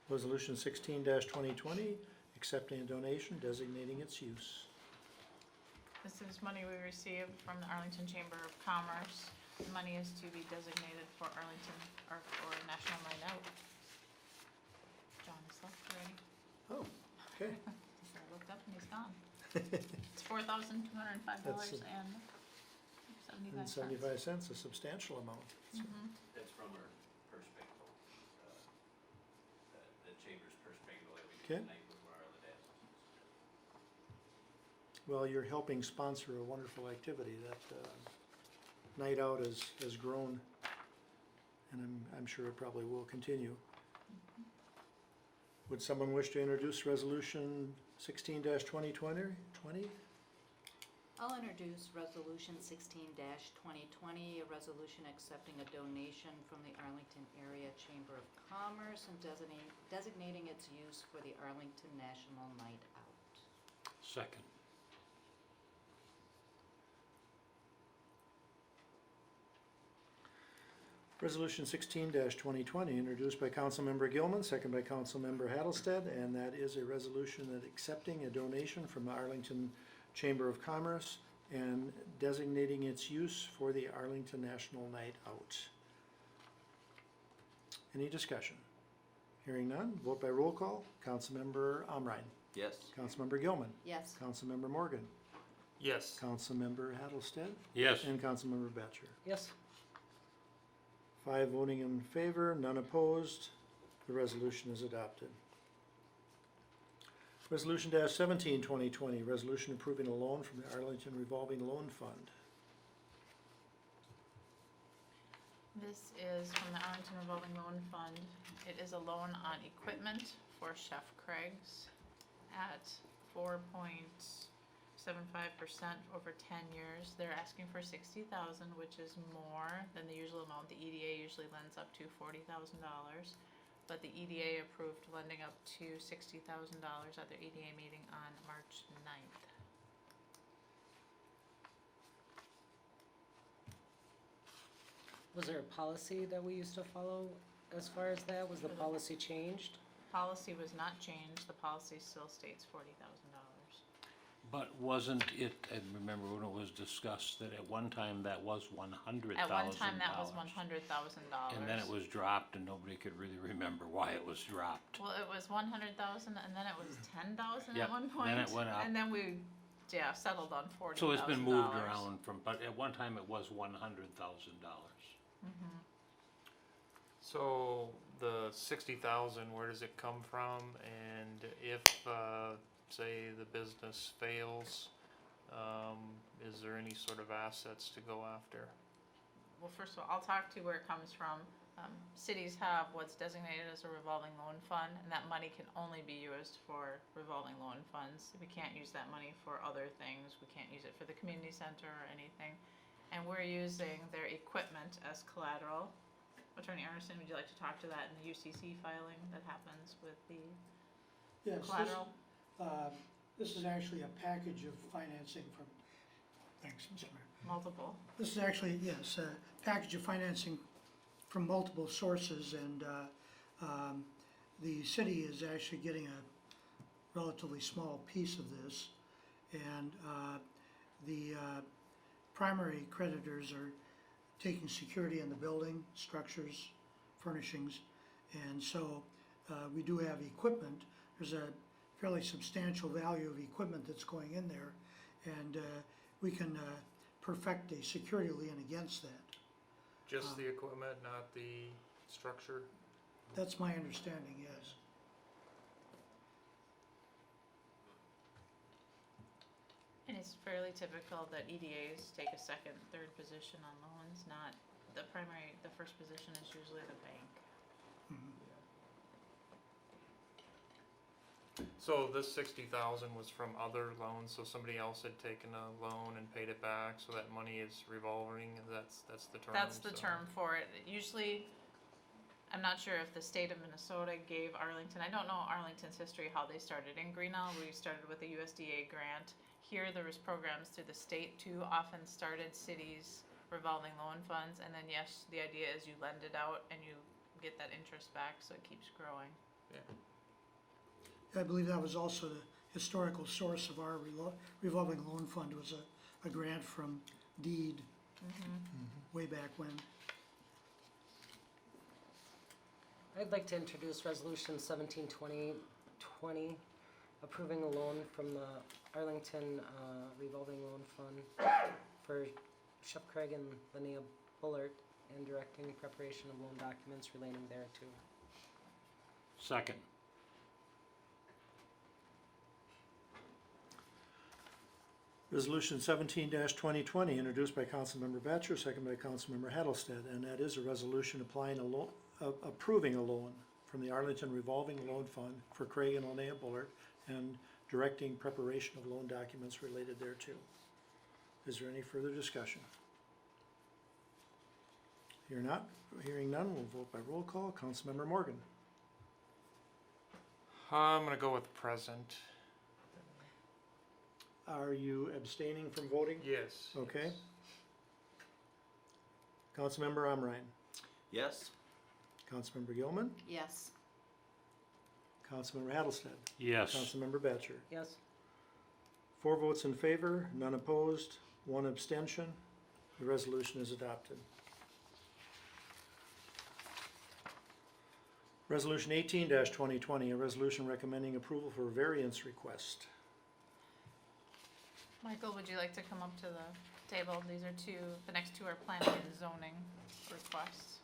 Resolution 16-2020, accepting a donation, designating its use. This is money we received from the Arlington Chamber of Commerce. The money is to be designated for Arlington, or for National Night Out. John is left already. Oh, okay. So I looked up and he's gone. It's $4,205 and And 75 cents, a substantial amount. Mhm. That's from our perspective, the chamber's perspective, that we Okay. did tonight with our other dances. Well, you're helping sponsor a wonderful activity. That night out has grown, and I'm sure it probably will continue. Would someone wish to introduce resolution 16-2020? I'll introduce Resolution 16-2020, a resolution accepting a donation from the Arlington Area Chamber of Commerce and designating its use for the Arlington National Night Out. Second. Resolution 16-2020, introduced by Councilmember Gilman, second by Councilmember Hattlestead, and that is a resolution that accepting a donation from the Arlington Chamber of Commerce and designating its use for the Arlington National Night Out. Any discussion? Hearing none, vote by roll call. Councilmember Omrine. Yes. Councilmember Gilman. Yes. Councilmember Morgan. Yes. Councilmember Hattlestead. Yes. And Councilmember Batchor. Yes. 5 voting in favor, none opposed. The resolution is adopted. Resolution -17-2020, resolution approving a loan from the Arlington Revolving Loan Fund. This is from the Arlington Revolving Loan Fund. It is a loan on equipment for Chef Craig's at 4.75% over 10 years. They're asking for $60,000, which is more than the usual amount. The EDA usually lends up to $40,000, but the EDA approved lending up to $60,000 at their EDA meeting on March 9th. Was there a policy that we used to follow as far as that? Was the policy changed? Policy was not changed. The policy still states $40,000. But wasn't it, I remember when it was discussed that at one time that was $100,000. At one time, that was $100,000. And then it was dropped and nobody could really remember why it was dropped. Well, it was 100,000, and then it was 10,000 Yep, at one point. then it went up. And then we, settled on $40,000. So it's been moved around from, but at one time it was $100,000. Mm-hmm. So the 60,000, where does it come from? And if, say the business fails, is there any sort of assets to go after? Well, first of all, I'll talk to where it comes from. Cities have what's designated as a revolving loan fund, and that money can only be used for revolving loan funds. We can't use that money for other things. We can't use it for the community center or anything. And we're using their equipment as collateral. Attorney Arneson, would you like to talk to that in the UCC filing that happens with the Yes, collateral? this is actually a package of financing from, thanks, Mr. Mayor. Multiple. This is actually, yes, a package of financing from multiple sources, and the city is actually getting a relatively small piece of this, and the primary creditors are taking security in the building, structures, furnishings, and so we do have equipment. There's a fairly substantial value of equipment that's going in there, and we can perfect a security lien against that. Just the equipment, not the structure? That's my understanding, yes. And it's fairly typical that EDAs take a second, third position on loans, not the primary, the first position is usually the bank. So this 60,000 was from other loans, so somebody else had taken a loan and paid it back, so that money is revolving, that's the term? That's the so- term for it. Usually, I'm not sure if the state of Minnesota gave Arlington, I don't know Arlington's history, how they started. In Greenell, we started with a USDA grant. Here, there was programs through the state too, often started cities revolving loan funds, and then yes, the idea is you lend it out and you get that interest back, so it keeps growing. Yeah. I believe that was also the historical source of our revolving loan fund, was a grant from Deed way back when. I'd like to introduce Resolution 17-2020, approving a loan from the Arlington revolving loan fund for Chef Craig and Linnea Bullard, and directing preparation of loan documents relating thereto. Second. Resolution 17-2020, introduced by Councilmember Batchor, second by Councilmember Hattlestead, and that is a resolution applying a loan, approving a loan from the Arlington Revolving Loan Fund for Craig and Linnea Bullard, and directing preparation of loan documents related thereto. Is there any further discussion? Hearing none, we'll vote by roll call. Councilmember Morgan. I'm gonna go with present. Are you abstaining from voting? Yes. Okay. yes. Councilmember Amrine. Yes. Councilmember Gilman. Yes. Councilmember Hattlestead. Yes. Councilmember Batchor. Yes. 4 votes in favor, none opposed, 1 abstention. The resolution is adopted. Resolution 18-2020, a resolution recommending approval for a variance request. Michael, would you like to come up to the table? These are the next two are planning and zoning requests.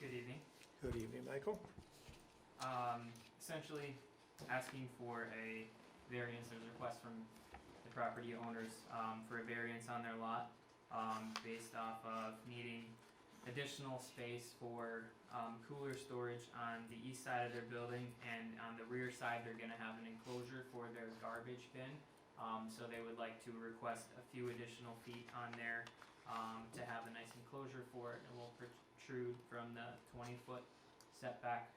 Good evening. Good evening, Michael. Essentially asking for a variance, there's a request from the property owners for a variance on their lot based off of needing additional space for cooler storage on the east side of their building, and on the rear side they're gonna have an enclosure for their garbage bin. So they would like to request a few additional feet on there to have a nice enclosure for it. It won't protrude from the 20-foot setback.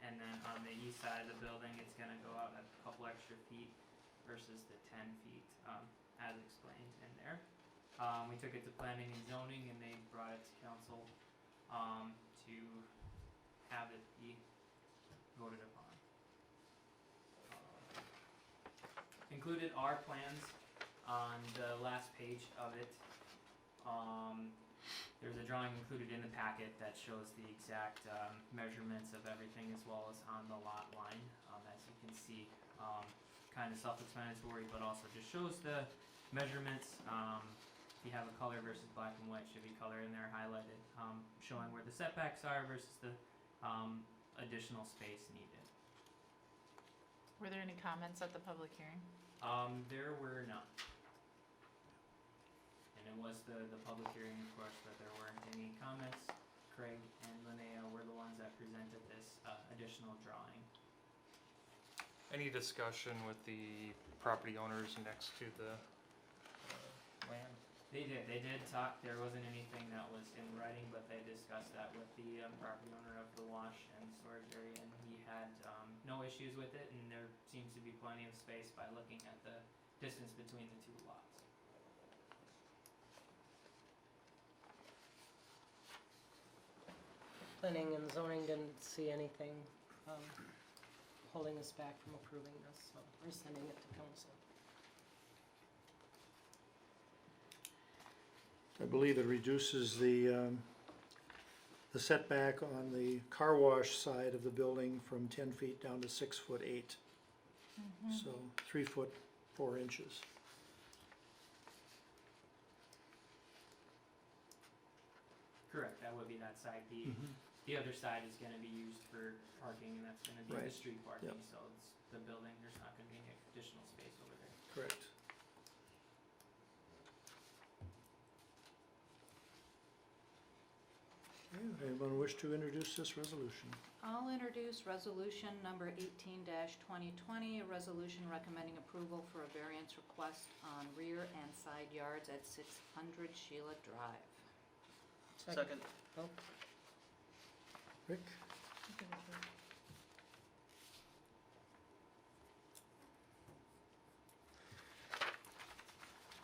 And then on the east side of the building, it's gonna go out a couple extra feet versus the 10 feet, as explained in there. We took it to planning and zoning, and they brought it to council, to have it be voted upon. Included are plans on the last page of it. There's a drawing included in the packet that shows the exact measurements of everything, as well as on the lot line. As you can see, kind of self-explanatory, but also just shows the measurements. If you have a color versus black and white, should be color in there highlighted, showing where the setbacks are versus the additional space needed. Were there any comments at the public hearing? There were none. And it was the public hearing, of course, that there weren't any comments. Craig and Linnea were the ones that presented this additional drawing. Any discussion with the property owners next to the land? They did talk. There wasn't anything that was in writing, but they discussed that with the property owner of the wash and storage area, and he had no issues with it, and there seems to be plenty of space by looking at the distance between the two lots. Planning and zoning didn't see anything holding us back from approving this, so we're sending it to council. I believe it reduces the setback on the car wash side of the building from 10 feet down to 6'8". So 3 foot 4 inches. Correct, that would be that side. The other side is gonna be used for parking, and that's gonna be the Right. street parking, Yep. so it's the building, there's not gonna be any additional space over there. Correct. Okay, anyone wish to introduce this resolution? I'll introduce resolution number 18-2020, a resolution recommending approval for a variance request on rear and side yards at 600 Sheila Drive. Second. Oh, Rick?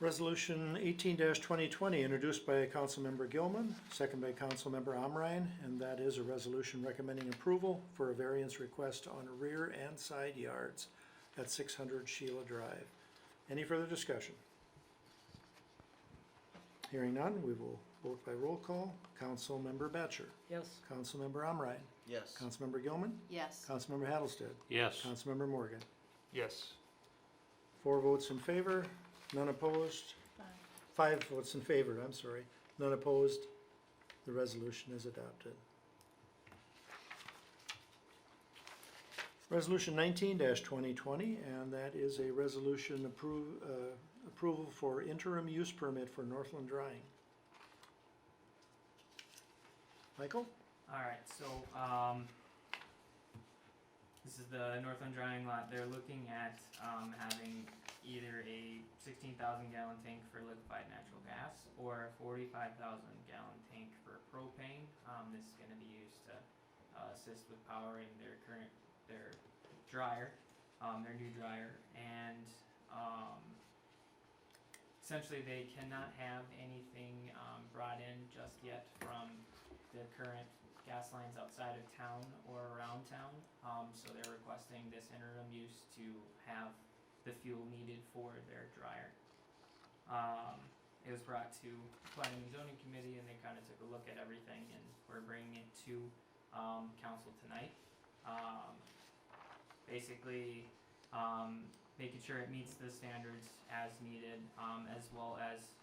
Resolution 18-2020, introduced by Councilmember Gilman, second by Councilmember Omrine, and that is a resolution recommending approval for a variance request on rear and side yards at 600 Sheila Drive. Any further discussion? Hearing none, we will vote by roll call. Councilmember Batchor. yes. Councilmember Omrine. Yes. Councilmember Gilman. Yes. Councilmember Hattlestead. Yes. Councilmember Morgan. Yes. 4 votes in favor, none opposed. 5 votes in favor, I'm sorry, none opposed. The resolution is adopted. Resolution 19-2020, and that is a resolution approval for interim use permit for Northland Drying. Michael? Alright, so, this is the Northland Drying lot. They're looking at, having either a 16,000 gallon tank for liquefied natural gas or a 45,000 gallon tank for propane. This is gonna be used to, assist with powering their dryer, their new dryer, and, essentially they cannot have anything, brought in just yet from the current gas lines outside of town or around town, so they're requesting this interim use to have the fuel needed for their dryer. It was brought to planning and zoning committee, and they kinda took a look at everything, and we're bringing it to, council tonight. Basically, making sure it meets the standards as needed, as well as,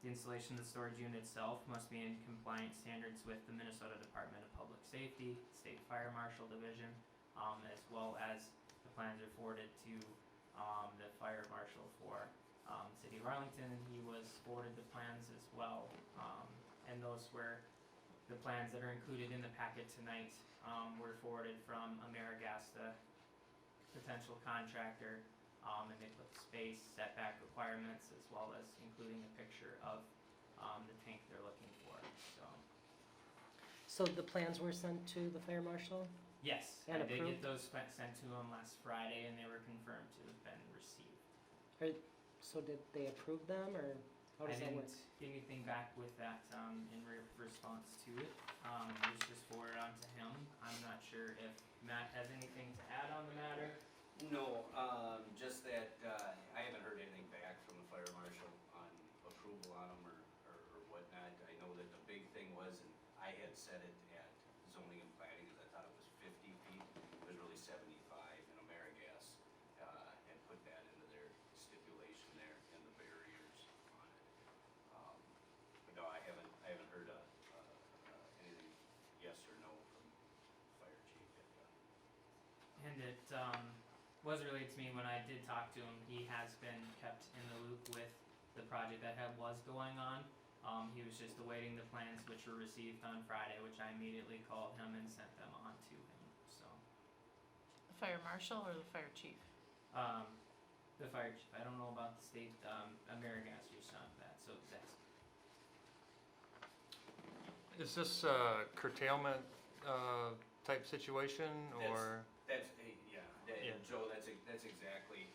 the installation of the storage unit itself must be in compliance standards with the Minnesota Department of Public Safety, State Fire Marshal Division, as well as the plans are forwarded to the fire marshal for City of Arlington, and he was forwarded the plans as well. and those were the plans that are included in the packet tonight, were forwarded from AmeriGas, the potential contractor, and they put the space setback requirements as well as including a picture of, the tank they're looking for, so. So the plans were sent to the fire marshal? Yes, And I did approved? get those sent to them last Friday and they were confirmed to have been received. So did they approve them, or how I does that work? didn't get anything back with that, in response to it, it was just forwarded on to him. I'm not sure if Matt has anything to add on the matter. No, just that, I haven't heard anything back from the fire marshal on approval on them or whatnot. I know that the big thing was, and I had said it at zoning and planning, because I thought it was 50 feet. It was really 75, and AmeriGas, had put that into their stipulation there and the barriers on it. But no, I haven't heard, anything yes or no from fire chief yet. And it, was relayed to me when I did talk to him. He has been kept in the loop with the project that was going on. He was just awaiting the plans which were received on Friday, which I immediately called him and sent them on to him, so. The fire marshal or the fire chief? The fire chief, I don't know about the state, AmeriGas used on that, so that's. Is this a curtailment, type situation, or? That's, Yeah. Joe, that's exactly,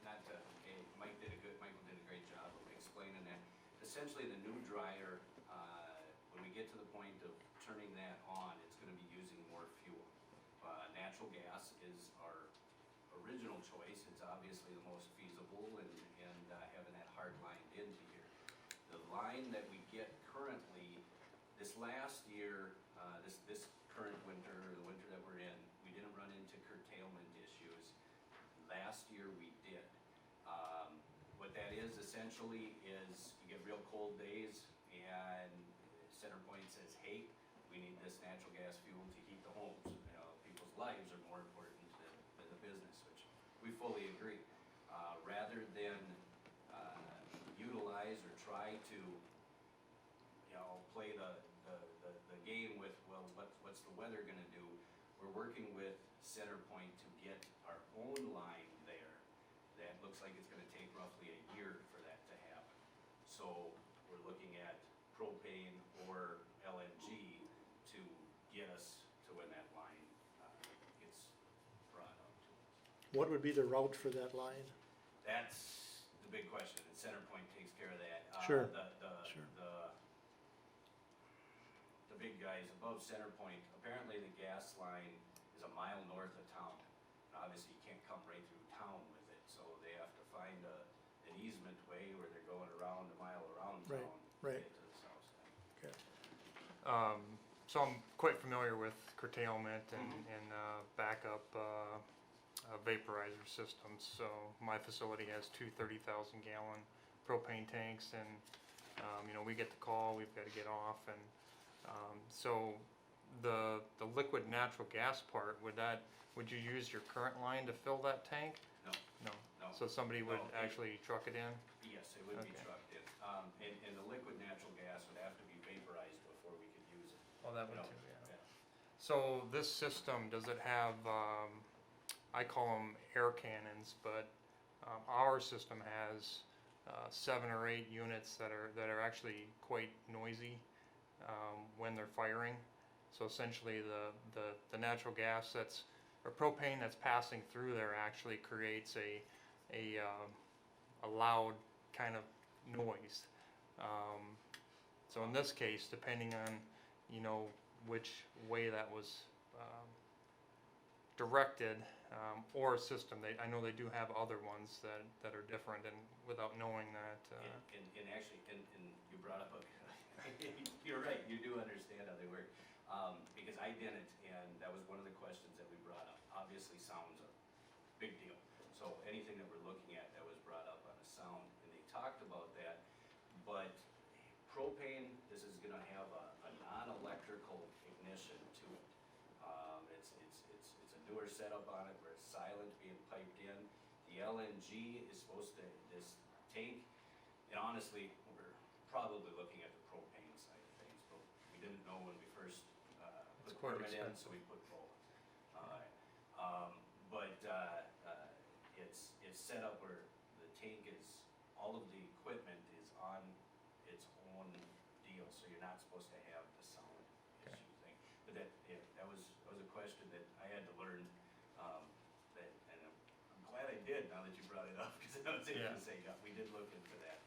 not to, Michael did a great job of explaining that. Essentially, the new dryer, when we get to the point of turning that on, it's gonna be using more fuel. Natural gas is our original choice, it's obviously the most feasible and having that hard line into here. The line that we get currently, this last year, this current winter, or the winter that we're in, we didn't run into curtailment issues. Last year we did. What that is essentially is you get real cold days and CenterPoint says, hey, we need this natural gas fuel to heat the homes. You know, people's lives are more important than the business, which we fully agree. Rather than utilize or try to, play the game with, well, what's the weather gonna do? We're working with CenterPoint to get our own line there. That looks like it's gonna take roughly a year for that to happen. So we're looking at propane or LNG to get us to when that line gets brought up to us. What would be the route for that line? That's the big question, and CenterPoint takes care of that. Sure. Sure. The big guys above CenterPoint, apparently the gas line is a mile north of town. And obviously you can't come right through town with it, so they have to find an easement way where they're going around a mile around Right, town right. to get to the south side. Okay. So I'm quite familiar with curtailment and backup vaporizer systems. So my facility has two 30,000 gallon propane tanks, and we get the call, we've got to get off, and so the liquid natural gas part, would you use your current line to fill that tank? No, No. no. So somebody would No, actually truck it in? Yes, it would be Okay. trucked in. And the liquid natural gas would have to be vaporized before we could use it. Oh, that You would know, too, yeah. yeah. So this system, does it have, I call them air cannons, but our system has 7 or 8 units that are actually quite noisy when they're firing. So essentially the natural gas or propane that's passing through there actually creates a loud kind of noise. So in this case, depending on which way that was directed, or a system, I know they do have other ones that are different, and without knowing that. And actually, and you brought up you're right, you do understand how they work. Because I didn't, and that was one of the questions that we brought up. Obviously, sound's a big deal. So anything that we're looking at that was brought up on the sound, and they talked about that, but propane, this is gonna have a non-electrical ignition to it. It's a newer setup on it where it's silent, being piped in. The LNG is supposed to, this tank, and honestly, we're probably looking at the propane know when we first, It's put quite permit in, expensive. so we put both. It's set up where the tank is, all of the equipment is on its own deal, so you're not supposed to have the sound Okay. issue thing. But that was a question that I had to learn, and I'm glad I did now that you brought it up, because I was able Yeah. to say, yeah, we did look into that.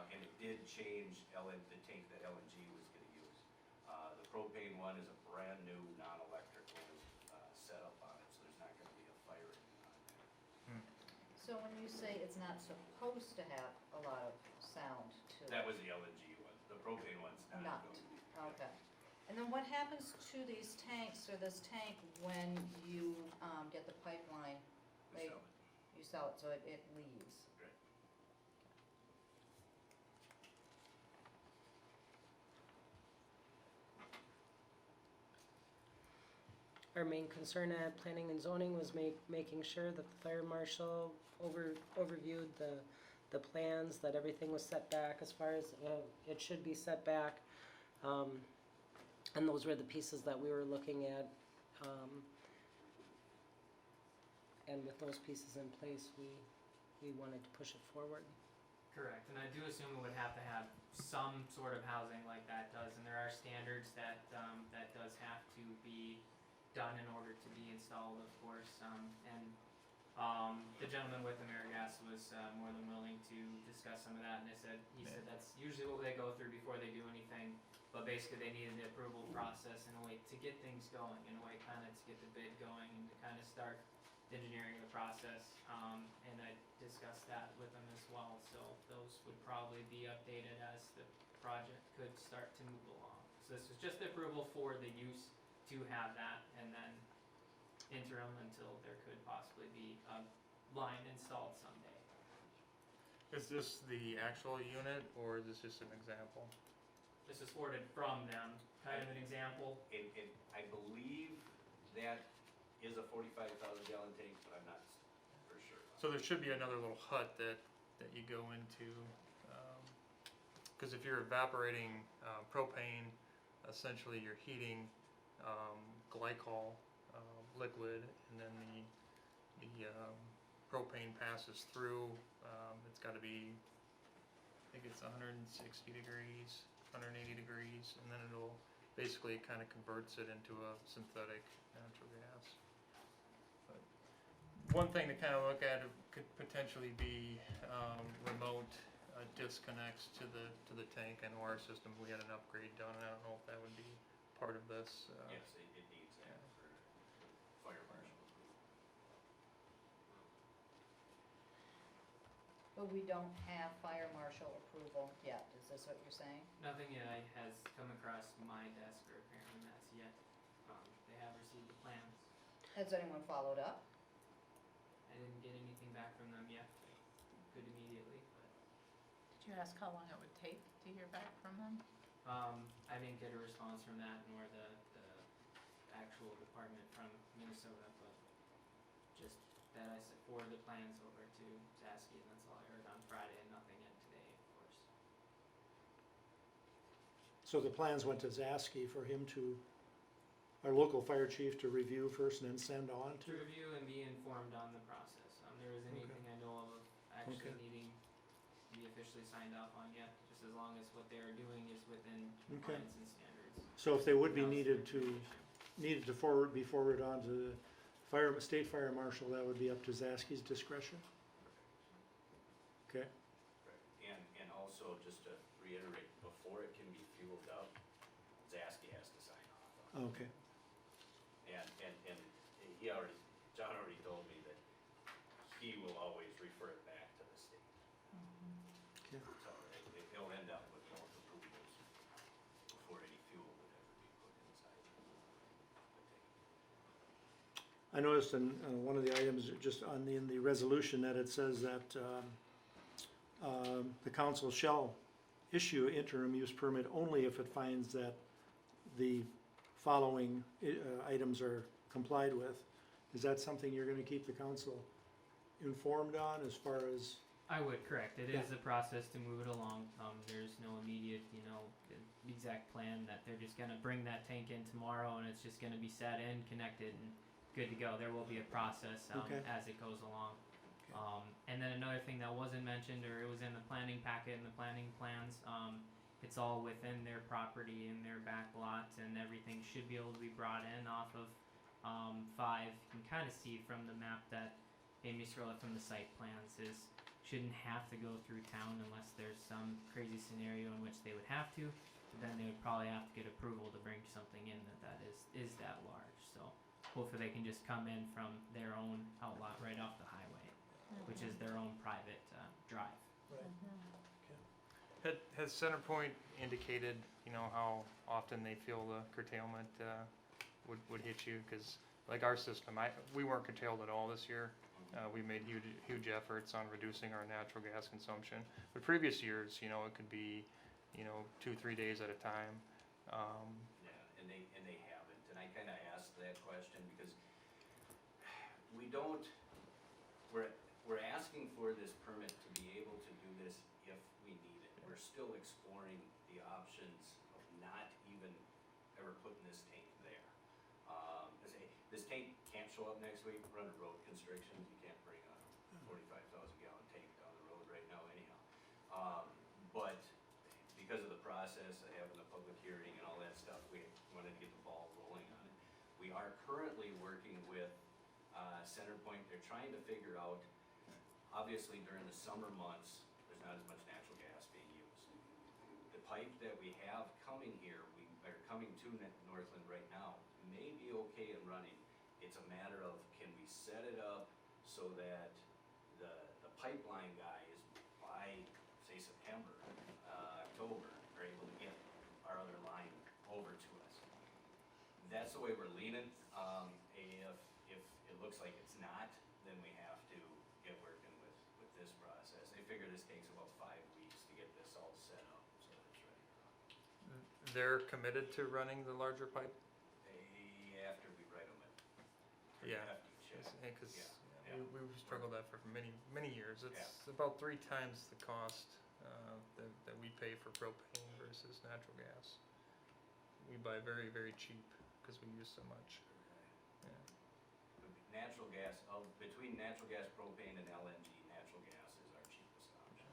And it did change the tank that LNG was gonna use. The propane one is a brand new, non-electrical, setup on it, so there's not gonna be a fire engine on there. So when you say it's not supposed to have a lot of sound to it? That was the LNG one, the propane one's Not, going to be. okay. And then what happens to these tanks, or this tank, when you, get the pipeline? We sell it. You sell it, so it leaves? Right. Our main concern at planning and zoning was making sure that the fire marshal overviewed the plans, that everything was set back as far as, it should be set back. And those were the pieces that we were looking at. And with those pieces in place, we wanted to push it forward. Correct, and I do assume it would have to have some sort of housing like that does, and there are standards that, that does have to be done in order to be installed, of course, the gentleman with AmeriGas was, more than willing to discuss some of that, and he said that's usually what they go through before they do anything, but basically they needed the approval process in a way to get things going, in a way kinda to get the bid going and to kinda start engineering the process, and I discussed that with them as well, so those would probably be updated as the project could start to move along. So this was just the approval for the use to have that, and then interim until there could possibly be a line installed someday. Is this the actual unit, or is this just an example? This is forwarded from them, kind of an example. I believe that is a 45,000 gallon tank, but I'm not for sure. So there should be another little hut that you go into, because if you're evaporating propane, essentially you're heating glycol liquid, and then the propane passes through. It's got to be, I think it's 160 degrees, 180 degrees, and then it'll basically kind of converts it into a synthetic natural gas. But one thing to kind of look at could potentially be remote disconnects to the tank. I know our system, we had an upgrade done, and I don't know if that would be part of this. Yes, it needs that for fire marshal approval. But we don't have fire marshal approval yet, is this what you're saying? Nothing yet has come across my desk, or apparently Matt's yet. They have received the plans. Has anyone followed up? I didn't get anything back from them yet. Could immediately, but Did you ask how long it would take to hear back from them? I didn't get a response from that nor the actual department from Minnesota, but just that I forwarded the plans over to Zaski, and that's all I heard on Friday, and nothing yet today, of course. So the plans went to Zaski for him to, our local fire chief, to review first and then send on To to? review and be informed on the process. There isn't anything I know of actually Okay. needing to be officially signed off on yet, just as long as what they are doing is within compliance and standards. So if they would be House needed regulation. to be forwarded on to the state fire marshal, that would be up to Zaski's discretion? Okay, Right. And also, just to reiterate, before it can be fueled up, Zaski has to sign off on it. okay. And John already told me that he will always refer it back to the state. Okay. So he'll end up with both approvals before any fuel would ever be put inside the tank. I noticed in one of the items, just in the resolution, that it says that the council shall issue interim use permit only if it finds that the following items are complied with. Is that something you're gonna keep the council informed on as far as? I would, correct. It is a process to move it along. There's no immediate, exact plan that they're just gonna bring that tank in tomorrow and it's just gonna be set in, connected, and good to go. There will be a process Okay. as it goes along. Okay. And then another thing that wasn't mentioned, or it was in the planning packet and the planning plans, it's all within their property and their back lot, and everything should be able to be brought in off of 5. You can kind of see from the map that Amy Scarlett from the site plans shouldn't have to go through town unless there's some crazy scenario in which they would have to. But then they would probably have to get approval to bring something in that is that large. So hopefully they can just come in from their own outlot right off the highway, which is their own private drive. Has Centerpoint indicated, how often they feel the curtailment would hit you? Because like our system, we weren't curtailed at all this year. We made huge efforts on reducing our natural gas consumption. But previous years, it could be, 2-3 days at a time. Yeah, and they haven't, and I kinda asked that question because we're asking for this permit to be able to do this if we need it. We're still exploring the options of not even ever putting this tank there. This tank can't show up next week, we're under road constrictions, you can't bring a 45,000 gallon tank down the road right now anyhow. But because of the process of having the public hearing and all that stuff, we wanted to get the ball rolling on it. We are currently working with Centerpoint. They're trying to figure out, obviously during the summer months, there's not as much natural gas being used. The pipe that we have coming here, coming to Northland right now, may be okay and running. It's a matter of, can we set it up so that the pipeline guys by, say, September, October, are able to get our other line over to us. That's the way we're leaning. If it looks like it's not, then we have to get working with this process. They figure this takes about 5 weeks to get this all set up so that it's ready to run. They're committed to running the larger pipe? After we write them in. Yeah. Because we've struggled that for many years. It's about 3 times the cost that we pay for propane versus natural gas. We buy very, very cheap because we use so much. Natural gas, between natural gas, propane, and LNG, natural gas is our cheapest option.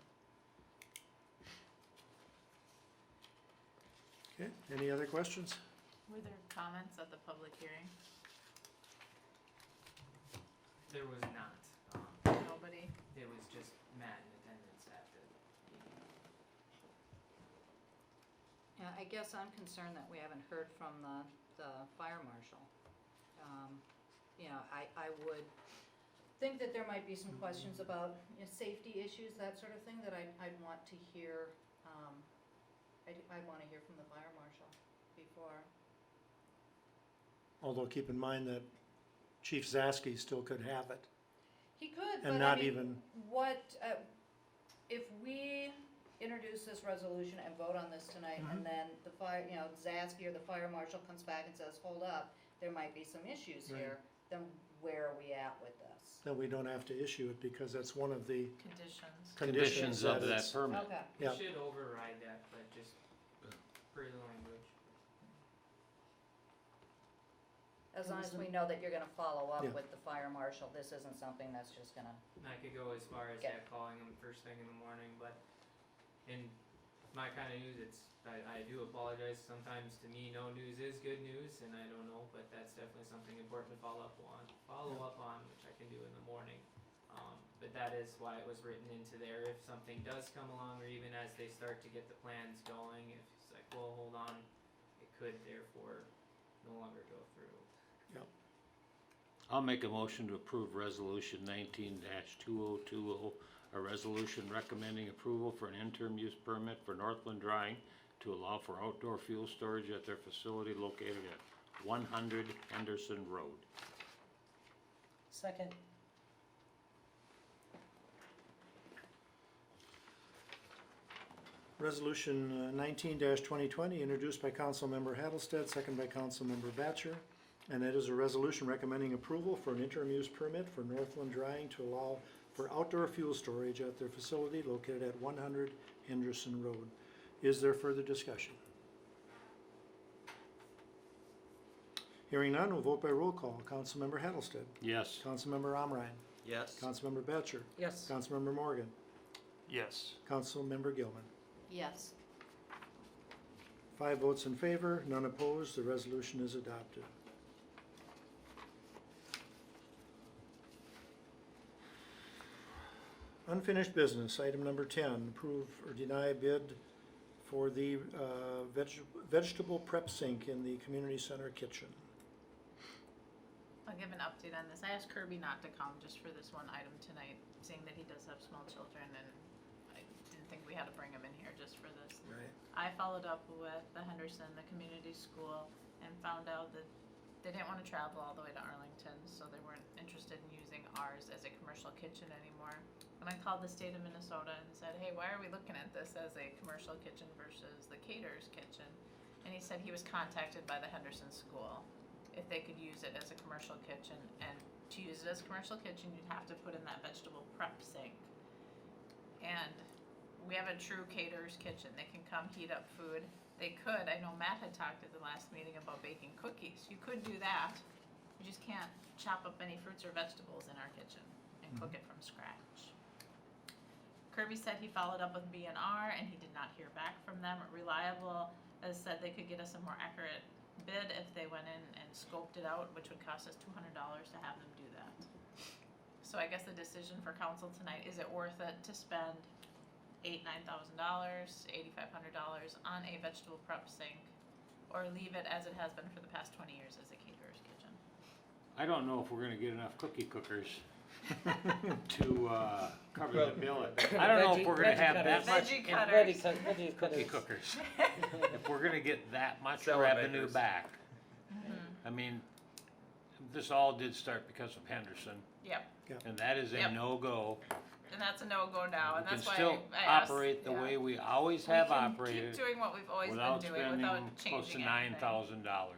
Okay, any other questions? Were there comments at the public hearing? There was not. Nobody? It was just Matt in attendance at the meeting. Yeah, I guess I'm concerned that we haven't heard from the fire marshal. I would think that there might be some questions about safety issues, that sort of thing, that I'd want to hear, I'd wanna hear from the fire marshal before. Although keep in mind that Chief Zaski still could have it. He could, And but not I mean, even- what, if we introduce this resolution and vote on this tonight, and then the fire, Zaski or the fire marshal comes back and says, hold up, there might be some issues here, then where are we at with this? Then we don't have to issue it because that's one of the Conditions. conditions of that it's- permit. Okay, We Yeah. should override that, but just per the language. as long as we know that you're gonna follow up Yeah. with the fire marshal, this isn't something that's just gonna, And I could go as far as Okay. calling them first thing in the morning, but in my kind of news, I do apologize. Sometimes to me, no news is good news, and I don't know, but that's definitely something important to follow up on, which I can do in the morning. But that is why it was written into there. If something does come along, or even as they start to get the plans going, if it's like, well, hold on, it could therefore no longer go through. I'll make a motion to approve resolution 19-2020, a resolution recommending approval for an interim use permit for Northland Drying to allow for outdoor fuel storage at their facility located at 100 Henderson Road. Second. Resolution 19-2020, introduced by Councilmember Hattlestead, second by Councilmember Batchor. And that is a resolution recommending approval for an interim use permit for Northland Drying to allow for outdoor fuel storage at their facility located at 100 Henderson Road. Is there further discussion? Hearing none, we'll vote by roll call. Councilmember Hattlestead. Yes. Councilmember Omrine. Yes. Councilmember Batchor. Yes. Councilmember Morgan. Yes. Councilmember Gilman. Yes. 5 votes in favor, none opposed, the resolution is adopted. Unfinished business, item number 10, approve or deny bid for the vegetable prep sink in the community center kitchen. I'll give an update on this. I asked Kirby not to come just for this one item tonight, seeing that he does have small children, and I didn't think we had to bring him in here just for this. Right. I followed up with the Henderson, the community school, and found out that they didn't want to travel all the way to Arlington, so they weren't interested in using ours as a commercial kitchen anymore. And I called the state of Minnesota and said, hey, why are we looking at this as a commercial kitchen versus the caterer's kitchen? And he said he was contacted by the Henderson school if they could use it as a commercial kitchen, and to use it as a commercial kitchen, you'd have to put in that vegetable prep sink. And we have a true caterer's kitchen. They can come heat up food. They could, I know Matt had talked at the last meeting about baking cookies. You could do that. You just can't chop up any fruits or vegetables in our kitchen and cook it from scratch. Kirby said he followed up with B&R and he did not hear back from them. Reliable has said they could get us a more accurate bid if they went in and scoped it out, which would cost us $200 to have them do that. So I guess the decision for council tonight, is it worth it to spend $9,000, $8,500 on a vegetable prep sink, or leave it as it has been for the past 20 years as a caterer's kitchen? I don't know if we're gonna get enough cookie cookers to, cover the bill. I don't know if we're gonna have that much Veggie in cutters. cookie cookers. If we're gonna get that much Celebators. revenue back. I mean, this all did start because of Henderson, Yep, and that is a Yep. no-go. and that's a no-go now, and We can that's why still I asked. operate the yeah. way we always We have can operated keep doing what we've always without been doing spending without close to changing $9,000.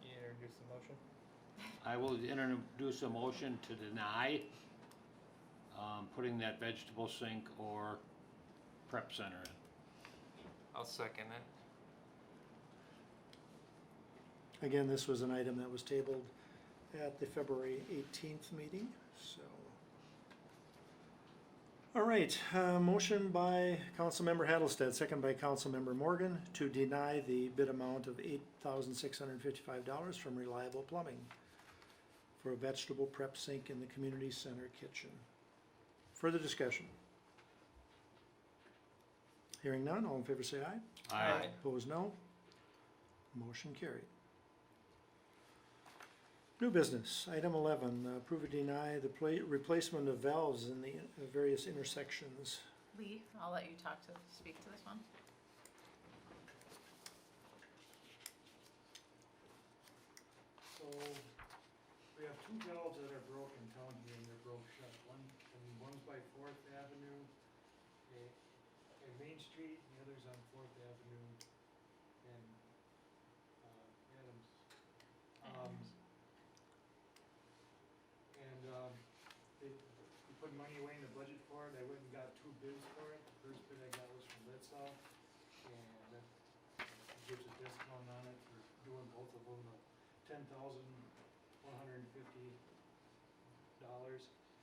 You introduce the motion? I will introduce a motion to deny putting that vegetable sink or prep center in. I'll second it. Again, this was an item that was tabled at the February 18th meeting, so. All right, motion by Councilmember Hattlestead, second by Councilmember Morgan, to deny the bid amount of $8,655 from Reliable Plumbing for a vegetable prep sink in the community center kitchen. Further discussion? Hearing none, all in favor say aye. Aye. Opposed, no. Motion carried. New business, item 11, approve or deny the replacement of valves in the various intersections. Lee, I'll let you speak to this one. So, we have two valves that are broken down here and they're broke shut. One's by Fourth Avenue, and Main Street, and the other's on Fourth Avenue and, Adams. We put money away in the budget for it. I went and got 2 bids for it. The first bid I got was from Litzow, and that gives a discount on it for doing both of them, $10,150.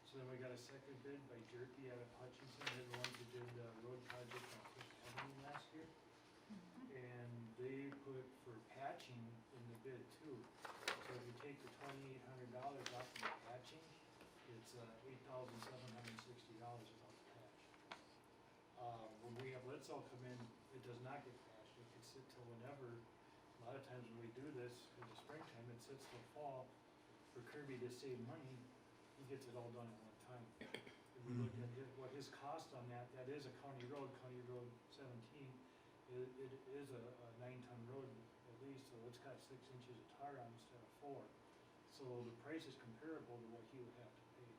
So then we got a second bid by Jerky out of Hutchinson. They're the ones who did the road project on Fifth Avenue last year. And they put for patching in the bid too. So if you take the $2,800 off of the patching, it's $8,760 without the patch. When we have Litzow come in, it does not get patched. It can sit till whenever. A lot of times when we do this in the springtime, it sits till fall. For Kirby to save money, he gets it all done at one time. If we look at what his cost on that is a County Road 17. It is a 9-ton road at least, so it's got 6 inches of tar on instead of 4. So the price is comparable to what he would have to pay.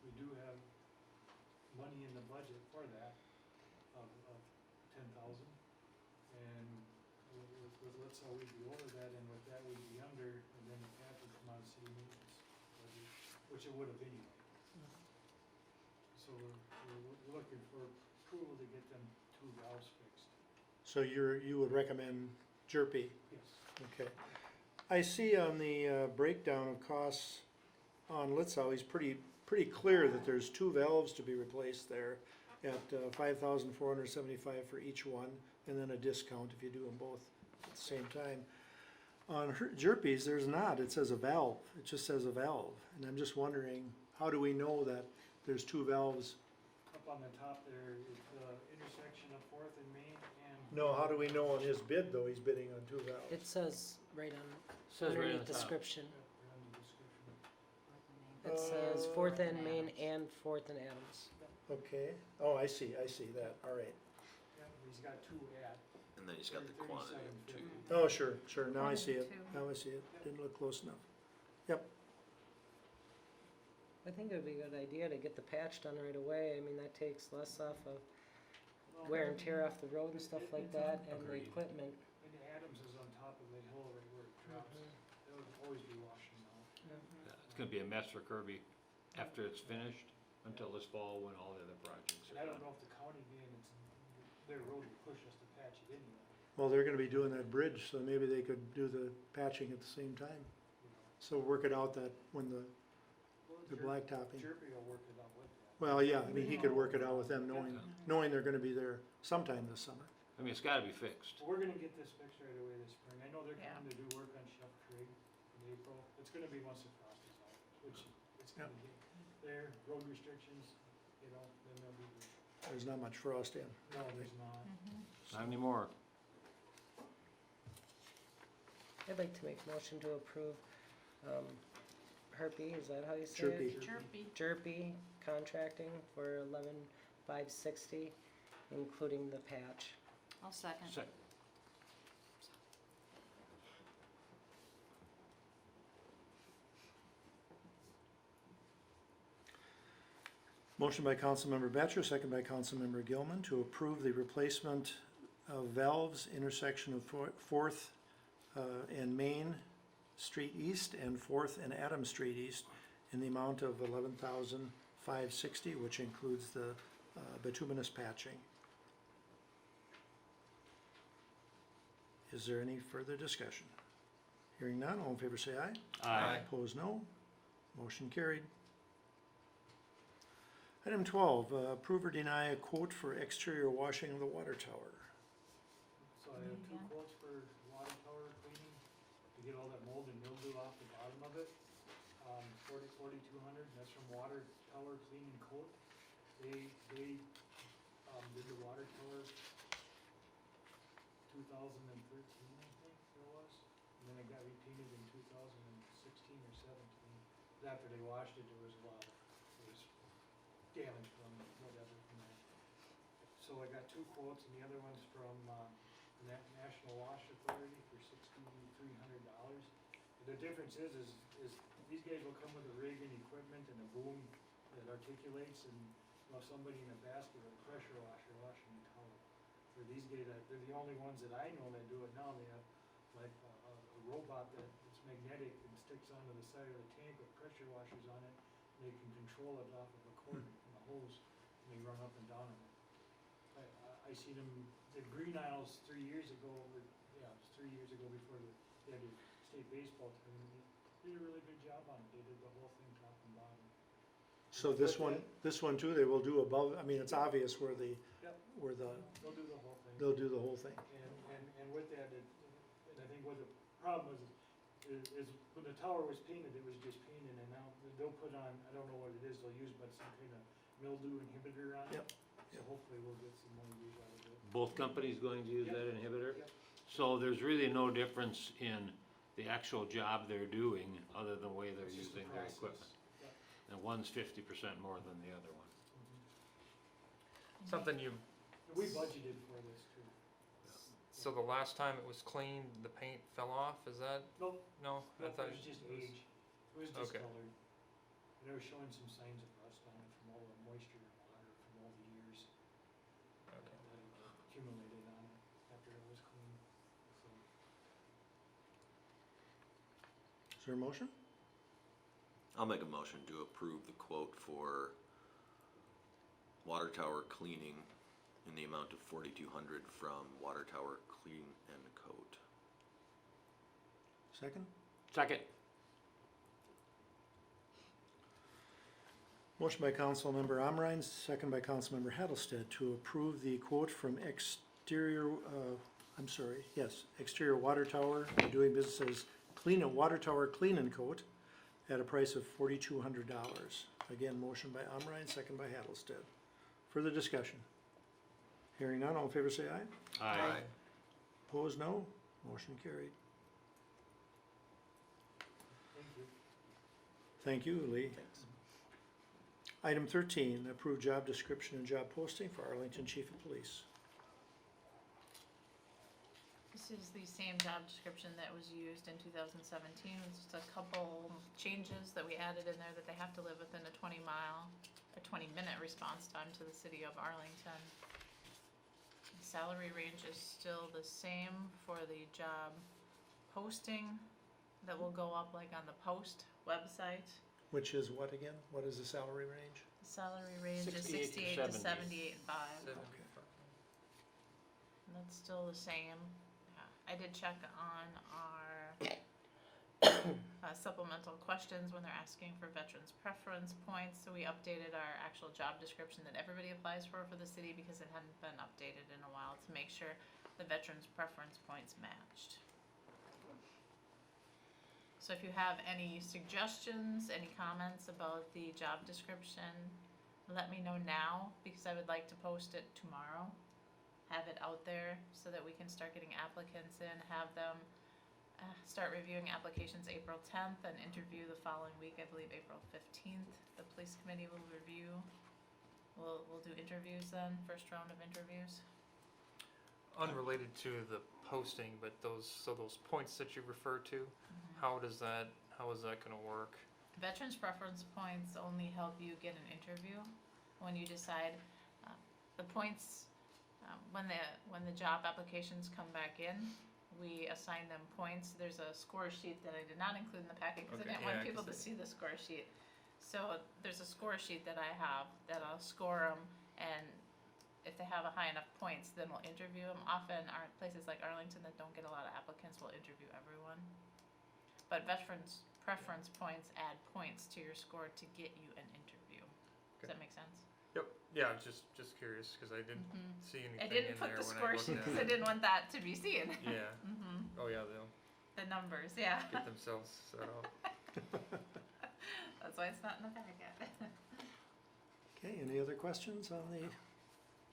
We do have money in the budget for that of 10,000, and with Litzow we'd be over that, and with that we'd be under, and then the patch would come out of city maintenance budget. which it would have anyway. So we're looking for approval to get them 2 valves fixed. So you would recommend Jerpy? Yes. Okay. I see on the breakdown of costs on Litzau, he's pretty clear that there's 2 valves to be replaced there at $5,475 for each one, and then a discount if you do them both at the same time. On Jerpy's, there's not, it says a valve, it just says a valve, and I'm just wondering, how do we know that there's 2 valves? Up on the top there is the intersection of 4th and Main and. No, how do we know on his bid, though, he's bidding on 2 valves? It says right on, Says right on underneath the top. description. Yep, right on the description. It says Fourth and Main and Fourth and Adams. Okay, oh, I see that, all right. Yeah, he's got 2 at. And then he's got the quantity of 2. Oh, sure, now I see it, Two. now I see it, didn't look close enough. I think it would be a good idea to get the patch done right away. I mean, that takes less off of wear and tear off the road and stuff like that, and the Agreed. equipment. And Adams is on top of the hill right where it drops. That would always be washing out. Yeah, It's gonna be a mess for Kirby after it's finished until this fall when all the other projects And I are don't done. know if the county being it's their road would push us to patch it anyway, Well, they're gonna be doing that bridge, so maybe they could do the patching at the same time. you know. So work it out that when the Well, blacktopping. Jerpy will work it out with that. Well, yeah, I mean, he could work it out with them knowing they're gonna be there sometime this summer. I mean, it's gotta be fixed. But we're gonna get this fixed right away this spring. I know they're Yeah. coming to do work on Chef Craig in April. It's gonna be once the frost is out, which it's gonna be. There, road restrictions, you know, then they'll be, There's not much frost in. no, there's not. Not anymore. I'd like to make a motion to approve, Herpy, is that how you say it? Jerpy. Chirpy. Jerpy contracting for 11,560, including the patch. I'll second. Second. Motion by Councilmember Batchor, second by Councilmember Gilman to approve the replacement of valves intersection of Fourth and Main Street East and Fourth and Adams Street East in the amount of $11,560, which includes the bituminous patching. Is there any further discussion? Hearing none, all in favor say aye. Aye. Opposed, no. Motion carried. Item 12, approve or deny a quote for exterior washing of the water tower. So I have 2 Yeah. quotes for water tower cleaning, to get all that mold and mildew off the bottom of it. 4,200, that's from Water Tower Clean and Coat. They did the water tower 2013, I think it was, and then it got repainted in 2016 or 17. After they washed it, there was a lot of, it was damage from whatever from that. So I got 2 quotes, and the other one's from, the National Wash Authority for $6,300. The difference is these guys will come with a rig and equipment and a boom that articulates, and somebody in a basket or a pressure washer washing the towel. For these guys, they're the only ones that I know that do it now. They have like a robot that's magnetic and sticks onto the side of the tank with pressure washers on it. And they can control it off of a cord and a hose, and they run up and down on it. I seen them, the Green Isles 3 years ago, it was 3 years ago before they had the state baseball tournament. They did a really good job on it. They did the whole thing top and bottom. So this one too, they will do above, I mean, it's obvious where the, Yep. where the, They'll do the whole thing. they'll do the whole thing. And with that, and I think what the problem is when the tower was painted, it was just painted, and now they'll put on, I don't know what it is they'll use, but some kind of mildew inhibitor on it. Yep. So hopefully we'll get some more use out of it. Both companies going to use Yep. that inhibitor? Yep. So there's really no difference in the actual job they're doing, other than the way they're It's just the using their process. equipment. Yep. And one's 50% more than the other one. Something you, And we budgeted for this too. so the last time it was cleaned, the paint fell off, is that, Nope, no? I nope, thought it was just it was- age. It was Okay. discolored. And they were showing some signs of rust on it from all the moisture and water from all the years Okay. that had accumulated on it after it was cleaned, so. Is there a motion? I'll make a motion to approve the quote for water tower cleaning in the amount of $4,200 from Water Tower Clean and Coat. Second? Second. Motion by Councilmember Omrine, second by Councilmember Hattlestead to approve the quote from exterior water tower, doing business as Water Tower Clean and Coat at a price of $4,200. Again, motion by Omrine, second by Hattlestead. Further discussion? Hearing none, all in favor say aye. Aye. Opposed, no. Motion carried. Thank you. Thank you, Lee. Item 13, approve job description and job posting for Arlington Chief of Police. This is the same job description that was used in 2017, with just a couple changes that we added in there, that they have to live within a 20-minute response time to the city of Arlington. The salary range is still the same for the job posting that will go up like on the Post website. Which is what again? What is the salary range? The salary range is 68 68 to to 78.5. Okay. And that's still the same. I did check on our supplemental questions when they're asking for veterans preference points. So we updated our actual job description that everybody applies for the city, because it hadn't been updated in a while, to make sure the veterans preference points matched. So if you have any suggestions, any comments about the job description, let me know now, because I would like to post it tomorrow. Have it out there so that we can start getting applicants in, have them start reviewing applications April 10th and interview the following week, I believe April 15th. The police committee will review. We'll do interviews then, first round of interviews. Unrelated to the posting, but those points that you refer to, how is that gonna work? Veterans preference points only help you get an interview when you decide. The points, when the job applications come back in, we assign them points. There's a score sheet that I did not include in the packet because I didn't want people to see the score sheet. So there's a score sheet that I have that I'll score them, and if they have a high enough points, then we'll interview them. Often places like Arlington that don't get a lot of applicants will interview everyone. But veterans preference points add points to your score to get you an interview. Does that make sense? Yep. Yeah, just curious because I didn't see anything I didn't in put there the when score I looked sheet at because I it. didn't want that to be seen. Yeah. Oh yeah, they'll The numbers, yeah. get themselves set up. That's why it's not in the packet. Okay, any other questions on the,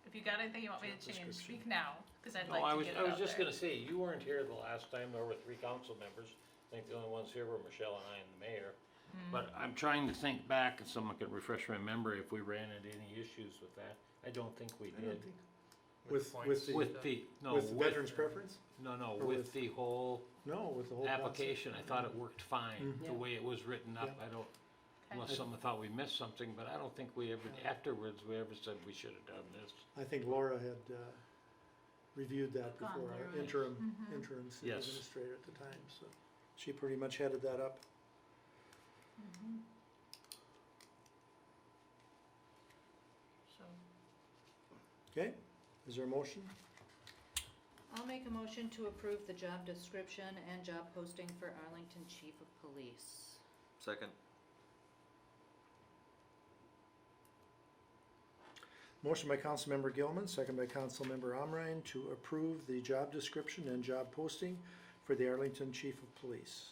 If you got anything you want me to Job change, description. speak now, because I'd No, like I to was, get it I was out just there. gonna say, you weren't here the last time, there were 3 council members. I think the only ones here were Michelle and I and the mayor. But I'm trying to think back, and someone could refresh my memory if we ran into any issues with that. I don't think we I don't did. think, With with the, With the, no, with veterans preference? no, or with with- the whole No, with the whole process. application, I thought it worked fine, Mhm. the way it was written up. Yeah. I don't, Okay. unless someone thought we missed something, but I don't think we ever, afterwards, we ever said we should have done this. I think Laura had reviewed that Gone before, our through it. interim city Yes. administrator at the time, so she pretty much headed that up. So, Okay, is there a motion? I'll make a motion to approve the job description and job posting for Arlington Chief of Police. Second. Motion by Councilmember Gilman, second by Councilmember Omrine to approve the job description and job posting for the Arlington Chief of Police.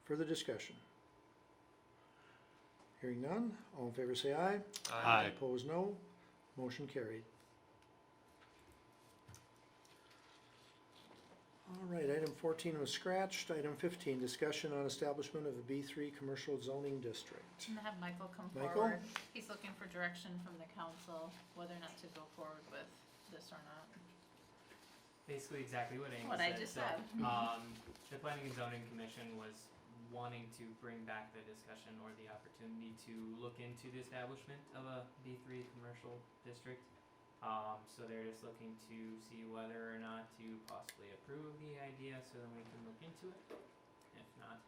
Further discussion? Hearing none, all in favor say aye. Aye. Opposed, no. Motion carried. All right, item 14 was scratched. Item 15, discussion on establishment of a B3 commercial zoning district. I'm gonna have Michael come Michael? forward. He's looking for direction from the council, whether or not to go forward with this or not. Basically exactly what Amy What I just said. The Planning and Zoning Commission was wanting to bring back the discussion or the opportunity to look into the establishment of a B3 commercial district. So they're just looking to see whether or not to possibly approve the idea, so then we can look into it. If not,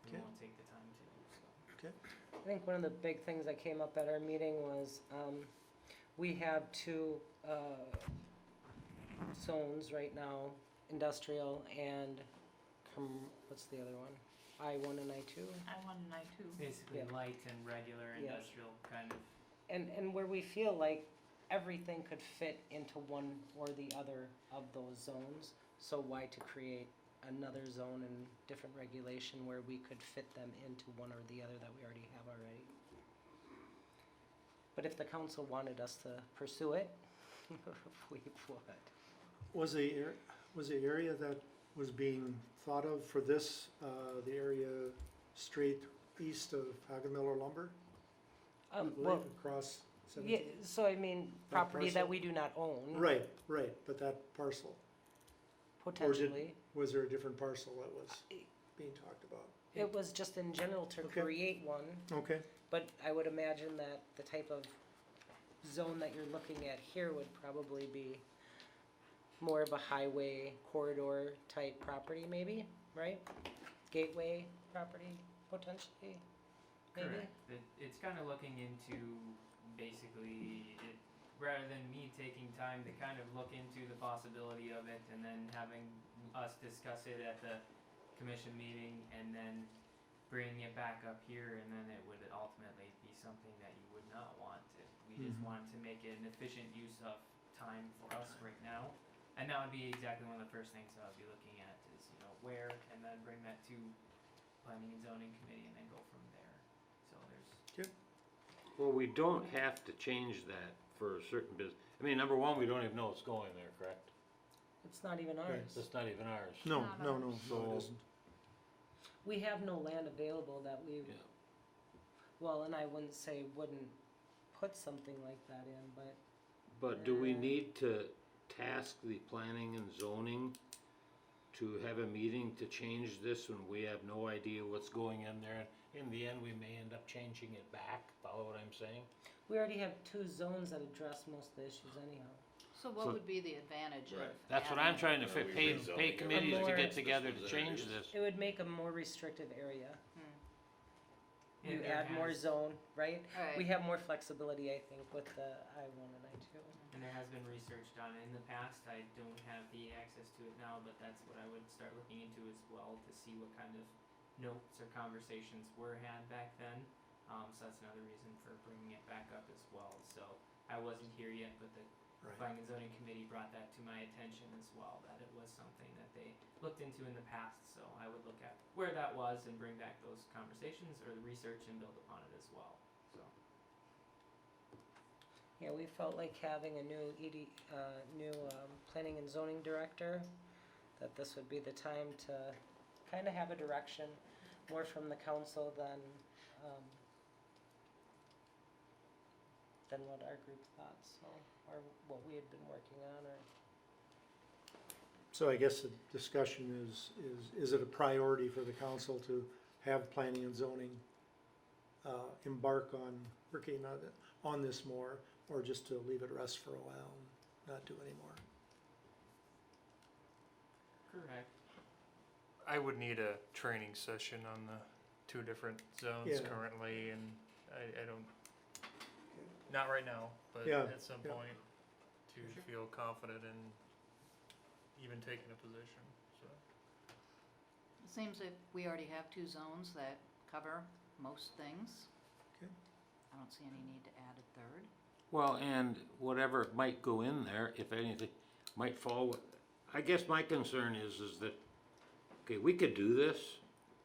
we Okay. won't take the time to, so. Okay. I think one of the big things that came up at our meeting was, we have two, zones right now, industrial and what's the other one? I-1 and I-2? I-1 and I-2. Basically Yeah. light and regular Yeah. industrial kind of. And where we feel like everything could fit into one or the other of those zones, so why to create another zone and different regulation where we could fit them into one or the other that we already have already? But if the council wanted us to pursue it, we would. Was the area that was being thought of for this, the area straight east of Hagenmiller Lumber? I believe Well, across yeah, 17? so I mean, That property that parcel? we do not own, Right, but that parcel, potentially. was there a different parcel that was being talked about? It was just in general to Okay. create one, Okay, but I would imagine that the type of zone that you're looking at here would probably be more of a highway corridor type property maybe, right? Gateway property potentially, maybe? Correct. It's kind of looking into basically it, rather than me taking time to kind of look into the possibility of it and then having us discuss it at the commission meeting and then bringing it back up here, and then it would ultimately be something that you would not want to. We just Mhm. want to make it an efficient use of time for us right now. And that would be exactly one of the first things I would be looking at is, where, and then bring that to planning and zoning committee and then go from there. So there's, Well, we don't have to change that for a certain business. I mean, number one, we don't even know what's going there, correct? It's not even ours. That's not even ours. no, Not no, no, So- no, it isn't. We have no land available that we, Yeah. well, and I wouldn't say wouldn't put something like that in, but But do we need to task the planning and zoning to have a meeting to change this when we have no idea what's going in there? In the end, we may end up changing it back, follow what I'm saying? we already have two zones that address most of the issues anyhow. So what So- would be the advantage of That's what I'm having- trying to Well, we pay rezoning it. committees to More- get together to change this. It would make a more restrictive area. You and there add more has- zone, right? Right. We have more flexibility, I think, with the I-1 and I-2. And there has been research done in the past. I don't have the access to it now, but that's what I would start looking into as well to see what kind of notes or conversations were had back then. So that's another reason for bringing it back up as well. So I wasn't here yet, but the Right. Planning and Zoning Committee brought that to my attention as well, that it was something that they looked into in the past. So I would look at where that was and bring back those conversations or the research and build upon it as well. So. Yeah, we felt like having a new planning and zoning director, that this would be the time to kind of have a direction more from the council than what our group thought, so, or what we had been working on, or. So I guess the discussion is it a priority for the council to have planning and zoning embark on working on this more, or just to leave it rest for a while and not do anymore? Correct. I would need a training session on the two different zones Yeah. currently, and I don't, not right now, but Yeah, at some yeah. point to For sure. feel confident in even taking a position, so. It seems like we already have two zones that cover most things. Okay. I don't see any need to add a third. Well, and whatever might go in there, if anything, might fall, I guess my concern is that, okay, we could do this.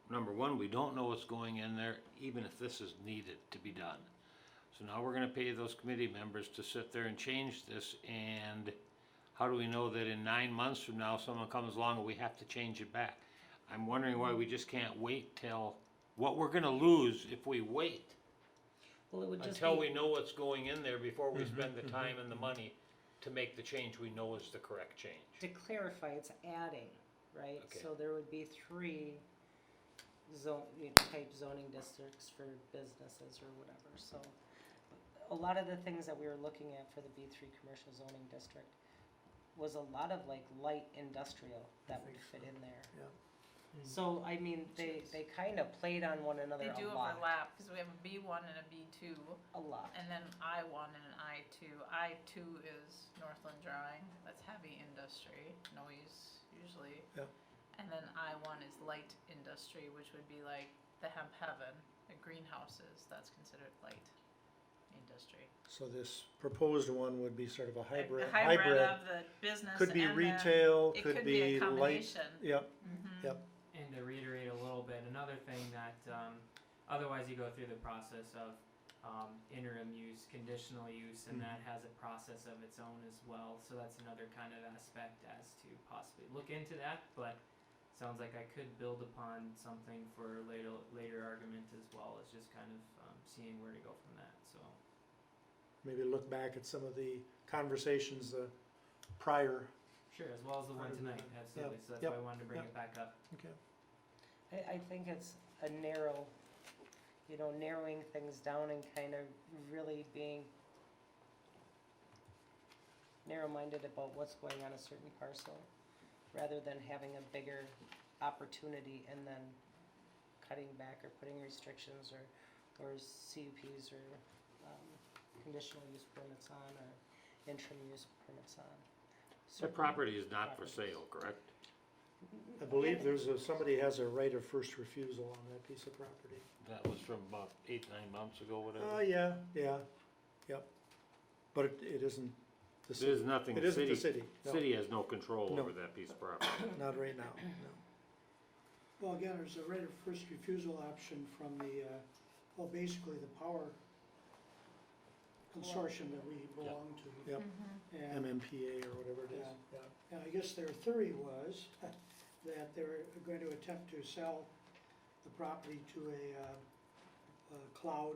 Number one, we don't know what's going in there, even if this is needed to be done. So now we're gonna pay those committee members to sit there and change this, and how do we know that in 9 months from now, someone comes along and we have to change it back? I'm wondering why we just can't wait till, what we're gonna lose if we wait Well, it would just until be, we know what's going in there before we Mhm, spend the mhm, time and the money to make the change we know is the correct change. to clarify, it's adding, right? Okay. So there would be 3 type zoning districts for businesses or whatever, so. A lot of the things that we were looking at for the B3 commercial zoning district was a lot of like light industrial that would fit in there. So, I mean, they kinda played on one another They a do lot. overlap, cause we have a B1 and a B2, A lot. and then I1 and an I2. I2 is Northland Drawing, that's heavy industry, noise usually. Yep. And then I1 is light industry, which would be like the hemp heaven, the greenhouses, that's considered light industry. So this proposed one would be sort of a hybrid. A hybrid of the business Could be and the, retail, it could could be a be light. combination. Yep, Mhm. yep. And to reiterate a little bit, another thing that, otherwise you go through the process of, interim use, conditional use, and that has a process of its own as well, so that's another kind of aspect as to possibly look into that, but sounds like I could build upon something for later argument as well, as just kind of, seeing where to go from that, so. Maybe look back at some of the conversations prior. Sure, as well as the one tonight, absolutely, so that's why I wanted to bring it back up. Okay. I think it's a narrowing things down and kind of really being narrow-minded about what's going on a certain parcel, rather than having a bigger opportunity and then cutting back or putting restrictions or CUPs or conditional use permits on or interim use permits on. The property is not for sale, correct? I believe somebody has a right of first refusal on that piece of property. That was from about 8-9 months ago, whatever. Yeah, yep. But it isn't the city. There's nothing, It isn't the city, no. City has no control No. over that piece of property. Not right now, no. Well, again, there's a right of first refusal option from the, basically the power consortium that we belong to. Yep. And, MMPA or whatever it is, Yeah. yeah. and I guess their theory was that they were going to attempt to sell the property to a cloud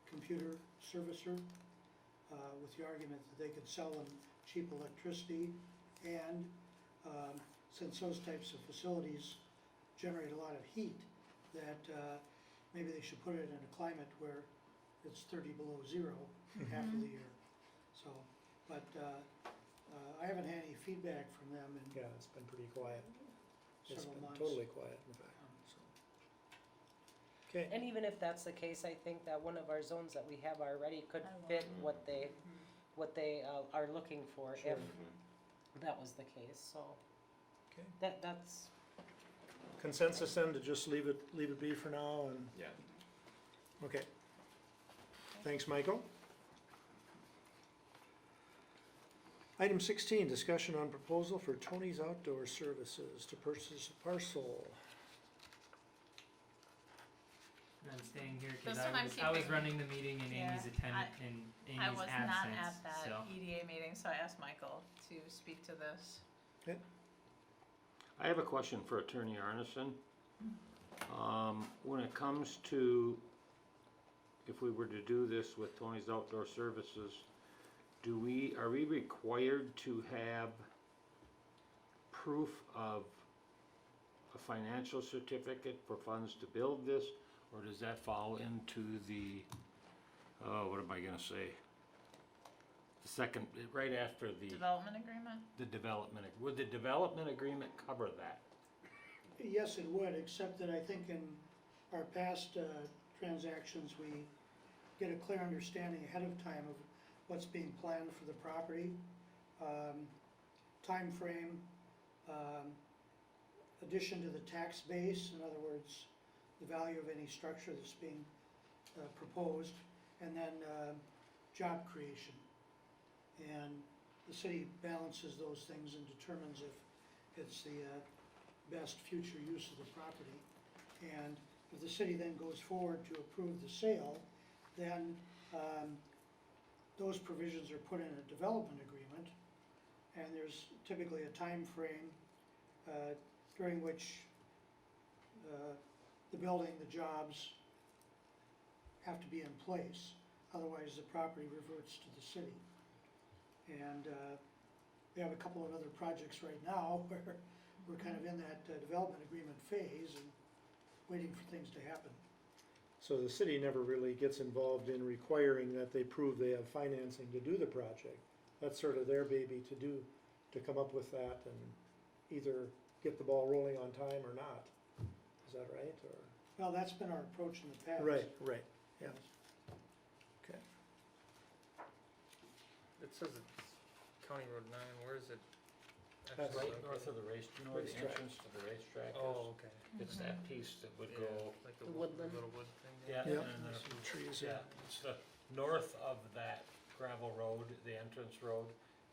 computer servicer with the argument that they could sell them cheap electricity, and since those types of facilities generate a lot of heat, that maybe they should put it in a climate where it's 30 below zero half of the year. So, but I haven't had any feedback from them in Yeah, it's been pretty quiet. It's several been months. totally quiet, in fact, so. Okay, And even if that's the case, I think that one of our zones that we have already could fit what they are looking for Sure. if that was the case, so. Okay. That's, consensus then to just leave it be for now and, Yeah. okay. Thanks, Michael. Item 16, discussion on proposal for Tony's Outdoor Services to purchase a parcel. And I'm staying here because This one I'm I was keeping. running the meeting in Yeah, Amy's in Amy's I was absence, not at that so. EDA meeting, so I asked Michael to speak to this. I have a question for Attorney Arneson. When it comes to, if we were to do this with Tony's Outdoor Services, are we required to have proof of a financial certificate for funds to build this? Or does that fall into the, what am I gonna say? The second, right after the Development agreement? would the development agreement cover that? Yes, it would, except that I think in our past transactions, we get a clear understanding ahead of time of what's being planned for the property, time frame, addition to the tax base, in other words, the value of any structure that's being proposed, and then job creation. And the city balances those things and determines if it's the best future use of the property. And if the city then goes forward to approve the sale, then those provisions are put in a development agreement, and there's typically a time frame during which the building, the jobs have to be in place, otherwise the property reverts to the city. And we have a couple of other projects right now where we're kind of in that development agreement phase and waiting for things to happen. So the city never really gets involved in requiring that they prove they have financing to do the project. That's sort of their baby to do, to come up with that and either get the ball rolling on time or not. Is that right, or? Well, that's been our approach in the past. Right, yeah. Okay. It says it's County Road 9, where is it? That's Right Actually, north of the race, do you know where the Racetrack. entrance to the racetrack is? Oh, okay. It's that piece that would Yeah, go, like The woodland. little wood thing. yeah, Yep, and there's some trees yeah, there. it's the north of that gravel road, the entrance road,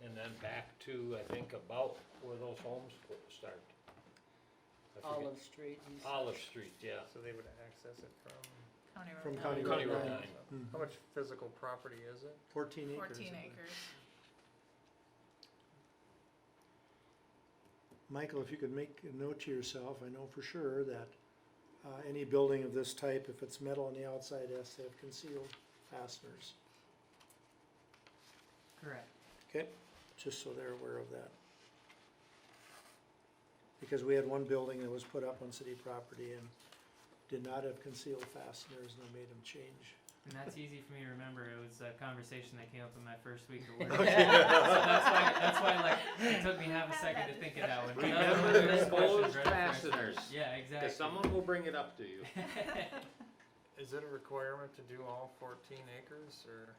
and then back to, I think, about where those homes start. I forget. Olive Street. east. Olive Street, yeah. So they would access it from. County Road From 9. County County Road Road 9. 9. How much physical property is it? 14 acres. 14 I believe. acres. Michael, if you could make a note to yourself, I know for sure that any building of this type, if it's metal on the outside, has to have concealed fasteners. Correct. Okay, just so they're aware of that. Because we had one building that was put up on city property and did not have concealed fasteners, and they made them change. And that's easy for me to remember. It was a conversation that came up in my first week of work. Okay. So that's why like it took me half a second to think of that one. But that was one of Remember those the questions exposed right at first. fasteners. Yeah, exactly. Cause someone will bring it up to you. Is it a requirement to do all 14 acres, or?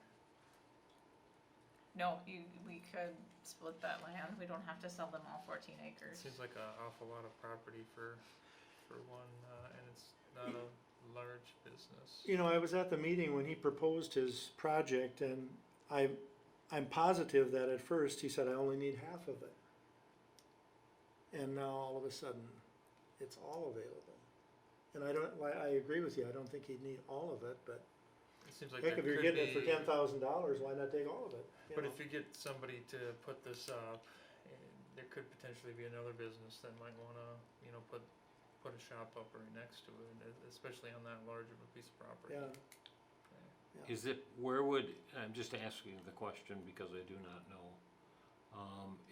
No, we could split that land. We don't have to sell them all 14 It acres. seems like an awful lot of property for one, and it's not a large business. You know, I was at the meeting when he proposed his project, and I'm positive that at first he said, I only need half of it. And now all of a sudden, it's all available. And I agree with you, I don't think he'd need all of it, but It seems like heck, there if you're could getting it for be- $10,000, why not take all of it? you But know? if you get somebody to put this up, there could potentially be another business that might wanna, put a shop up right next to it, especially on that large of a piece of property. Yeah, Is it, where would, I'm just asking the question because I do not know.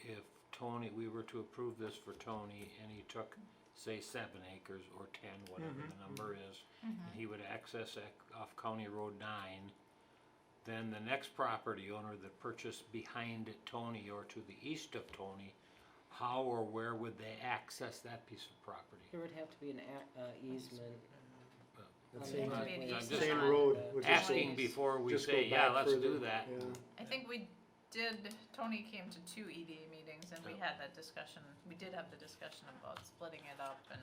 If Tony, we were to approve this for Tony and he took, say, 7 acres or 10, whatever the number is, and he would access off County Road 9, then the next property owner that purchased behind Tony or to the east of Tony, how or where would they access that piece of property? There would have to be an easement. that on same, the Maybe an driveway. easement same on road. the- would just Asking go- before we just go say, yeah, back let's further. do that. Yeah. I think Tony came to 2 EDA meetings and we had that discussion. We did have the discussion about splitting it up and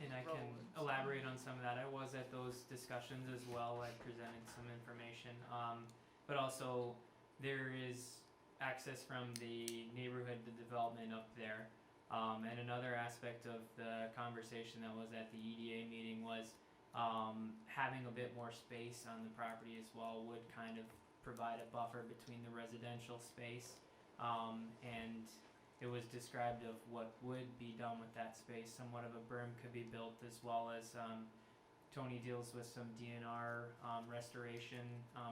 And I can roads. elaborate on some of that. I was at those discussions as well. I presented some information. But also there is access from the neighborhood, the development up there. And another aspect of the conversation that was at the EDA meeting was having a bit more space on the property as well would kind of provide a buffer between the residential space. And it was described of what would be done with that space. Somewhat of a berm could be built, as well as Tony deals with some DNR restoration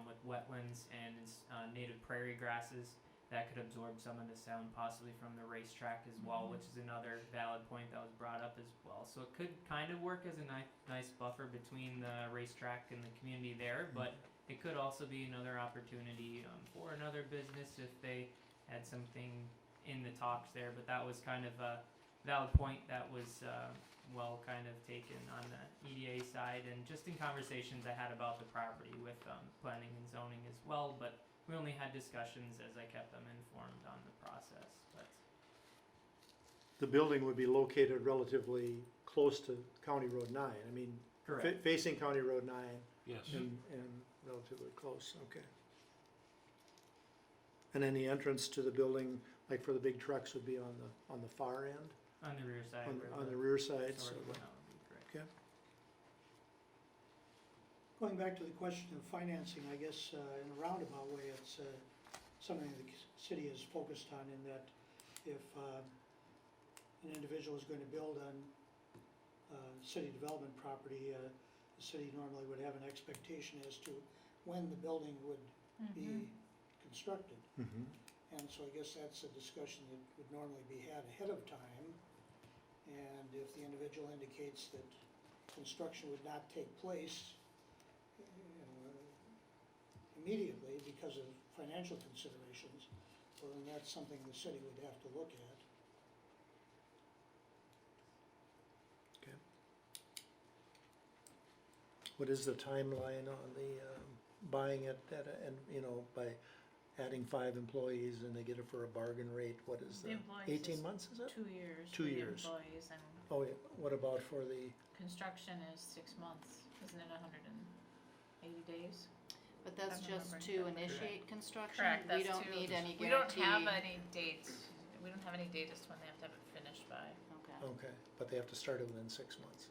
with wetlands and native prairie grasses that could absorb some of the sound, possibly from the racetrack as well, which is another valid point that was brought up as well. So it could kind of work as a nice buffer between the racetrack and the community there, but it could also be another opportunity for another business if they had something in the talks there. But that was kind of a valid point that was well kind of taken on the EDA side, and just in conversations I had about the property with planning and zoning as well. But we only had discussions as I kept them informed on the process. But The building would be located relatively close to County Road 9. I mean, correct. facing County Road 9 Yes. and relatively close, okay. And then the entrance to the building, like for the big trucks, would be on the far end, On the rear side. where on the rear side, so. storage went out would be correct. Okay. Going back to the question of financing, I guess in a roundabout way, it's something the city is focused on, in that if an individual is going to build on city development property, the city normally would have an expectation as to when the building would be constructed. Mhm. And so I guess that's a discussion that would normally be had ahead of time. And if the individual indicates that construction would not take place immediately because of financial considerations, well, then that's something the city would have to look at. What is the timeline on the, buying it at, and, by adding 5 employees and they get it for a bargain rate, what is The the, employees 18 is months, is it? 2 years 2 for the years. employees, and Oh, yeah, what about for the, construction is 6 months, isn't it 180 days? But that's I'm just remembering to correct. initiate construction? Correct, We that's don't to- need any We don't guarantee? have any dates, we don't have any date as to when they have to have it finished by. Okay. okay, but they have to start it within 6 months.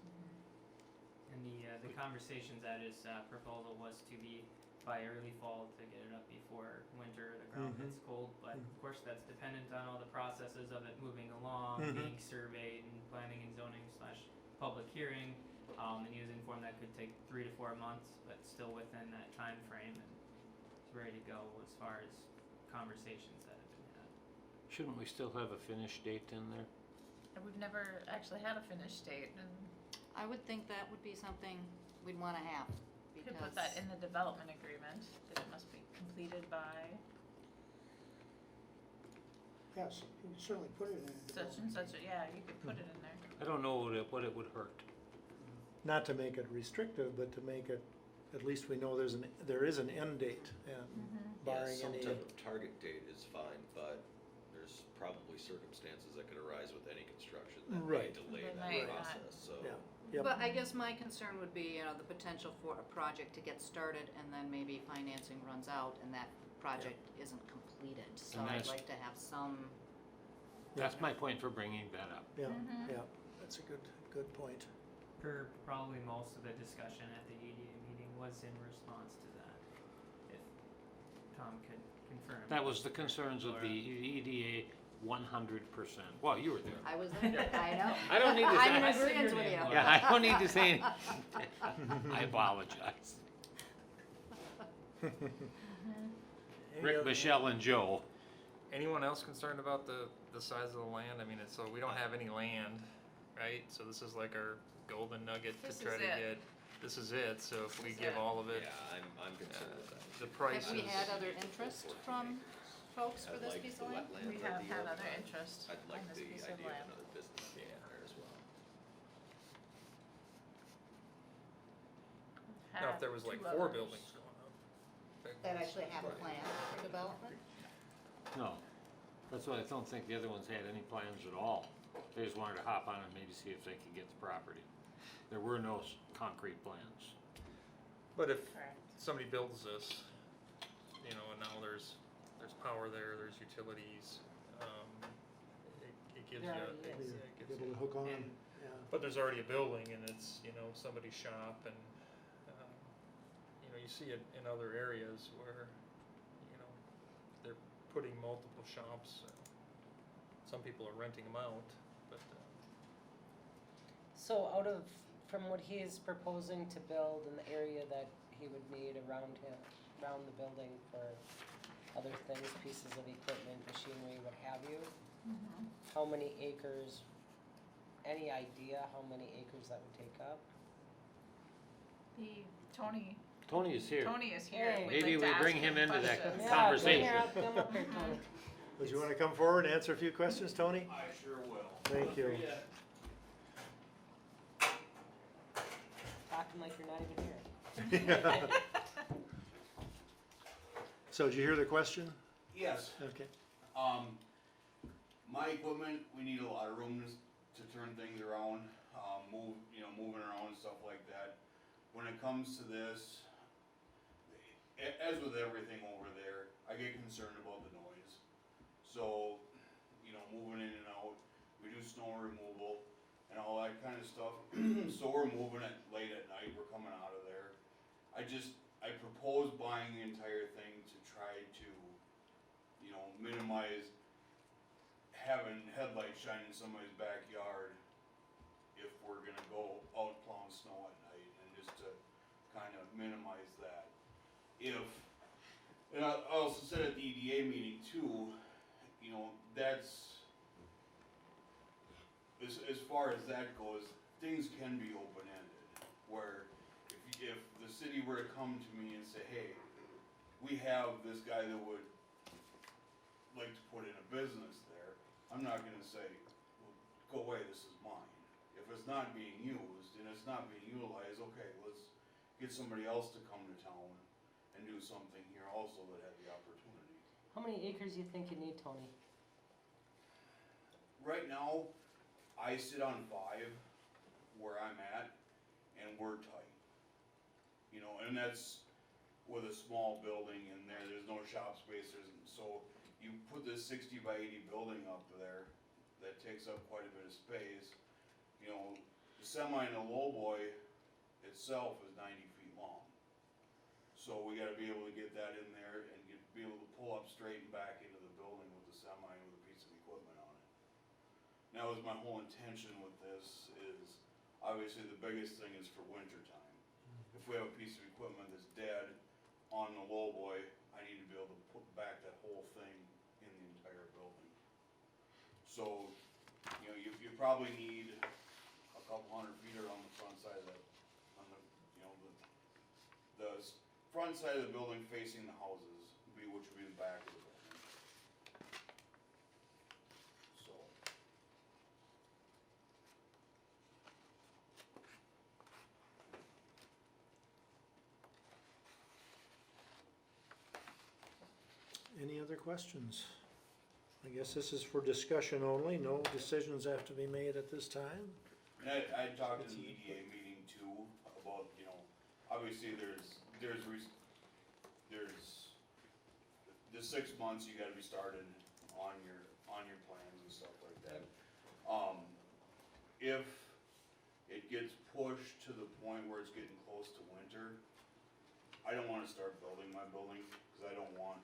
And the conversations at his proposal was to be by early fall to get it up before winter, the ground Mhm. gets cold, but of course that's dependent on all the processes of it moving along, Mhm. being surveyed and planning and zoning / public hearing. And he was informed that could take 3 to 4 months, but still within that time frame, and it's ready to go as far as conversations that have been had. Shouldn't we still have a finish date in there? And we've never actually had a finished date, and I would think that would be something we'd wanna have, we because. could put that in the development agreement, that it must be completed by Yes, you can certainly put it in the such and such, yeah, you could put it in there. I don't know what it would hurt. Not to make it restrictive, but to make it, at least we know there is an end date, and barring Some any, type of target date is fine, but there's probably circumstances that could arise with any construction that may Right. delay They that might not. process, so. yeah, yep. But I guess my concern would be, the potential for a project to get started and then maybe financing runs out and that project isn't completed. So And I'd that's- like to have some, That's my point for bringing that up. Yeah, Mhm. yeah, that's a good point. Per probably most of the discussion at the EDA meeting was in response to that, if Tom could confirm. That was the concerns of the EDA 100%. Well, you were there. I was there, I know. I don't need to I'm in say- agreement with you. Yeah, I don't need to say anything. I apologize. Any Rick, other- Michelle, and Joe. Anyone else concerned about the size of the land? I mean, so we don't have any land, right? So this is like our golden nugget This to try is to it. get, this is it, so if we is give it. all of it, Yeah, I'm concerned with that. the prices. Have we had other interest from folks for I'd this like piece the of land? wetlands We have idea, had other but interest I'd on like this the piece of idea of land. another business in there as well. Now, if there was like 4 buildings going up. That actually have a plan for development? No, that's why I don't think the other ones had any plans at all. They just wanted to hop on and maybe see if they could get the property. There were no concrete plans. But if Correct. somebody builds this, and now there's power there, there's utilities, it gives you. There already it- is. yeah, it gives Be able you- to hook on, And- yeah. But there's already a building and it's, somebody's shop and, you see it in other areas where, they're putting multiple shops. Some people are renting them out, but, So from what he is proposing to build in the area that he would need around the building for other things, pieces of equipment, machinery, what have you, how many acres, any idea how many acres that would take up? Tony is here. Tony is here. Hey. We'd Maybe like to we ask bring him into that questions. conversation. Come up here, Tony. Would you wanna come forward and answer a few questions, Tony? I sure will. Thank you. Talking like you're not even here. So did you hear the question? Yes, Okay. my equipment, we need a lot of room to turn things around, moving around and stuff like that. When it comes to this, as with everything over there, I get concerned about the noise. So, moving in and out, we do snow removal and all that kind of stuff. So we're moving it late at night, we're coming out of there. I propose buying the entire thing to try to, minimize having headlights shining in somebody's backyard if we're gonna go out plowing snow at night, and just to kind of minimize that. And I also said at the EDA meeting too, that's, as far as that goes, things can be open-ended, where if the city were to come to me and say, hey, we have this guy that would like to put in a business there, I'm not gonna say, well, go away, this is mine. If it's not being used and it's not being utilized, okay, let's get somebody else to come to town and do something here also that had the opportunity. How many acres you think you need, Tony? Right now, I sit on 5 where I'm at, and we're tight. You know, and that's with a small building in there, there's no shop space, so you put this 60 by 80 building up there that takes up quite a bit of space. You know, the semi and the lowboy itself is 90 feet long. So we gotta be able to get that in there and be able to pull up straight and back into the building with the semi with a piece of equipment on it. Now, is my whole intention with this is, obviously the biggest thing is for winter time. If we have a piece of equipment that's dead on the lowboy, I need to be able to put back that whole thing in the entire building. So, you know, you probably need a couple hundred feet around the front side of the front side of the building facing the houses, which would be the back of the building. So. Any other questions? I guess this is for discussion only, no decisions have to be made at this time. And I talked in the EDA meeting too about, you know, obviously there's the 6 months you gotta be started on your plans and stuff like that. If it gets pushed to the point where it's getting close to winter, I don't wanna start building my building, cause I don't want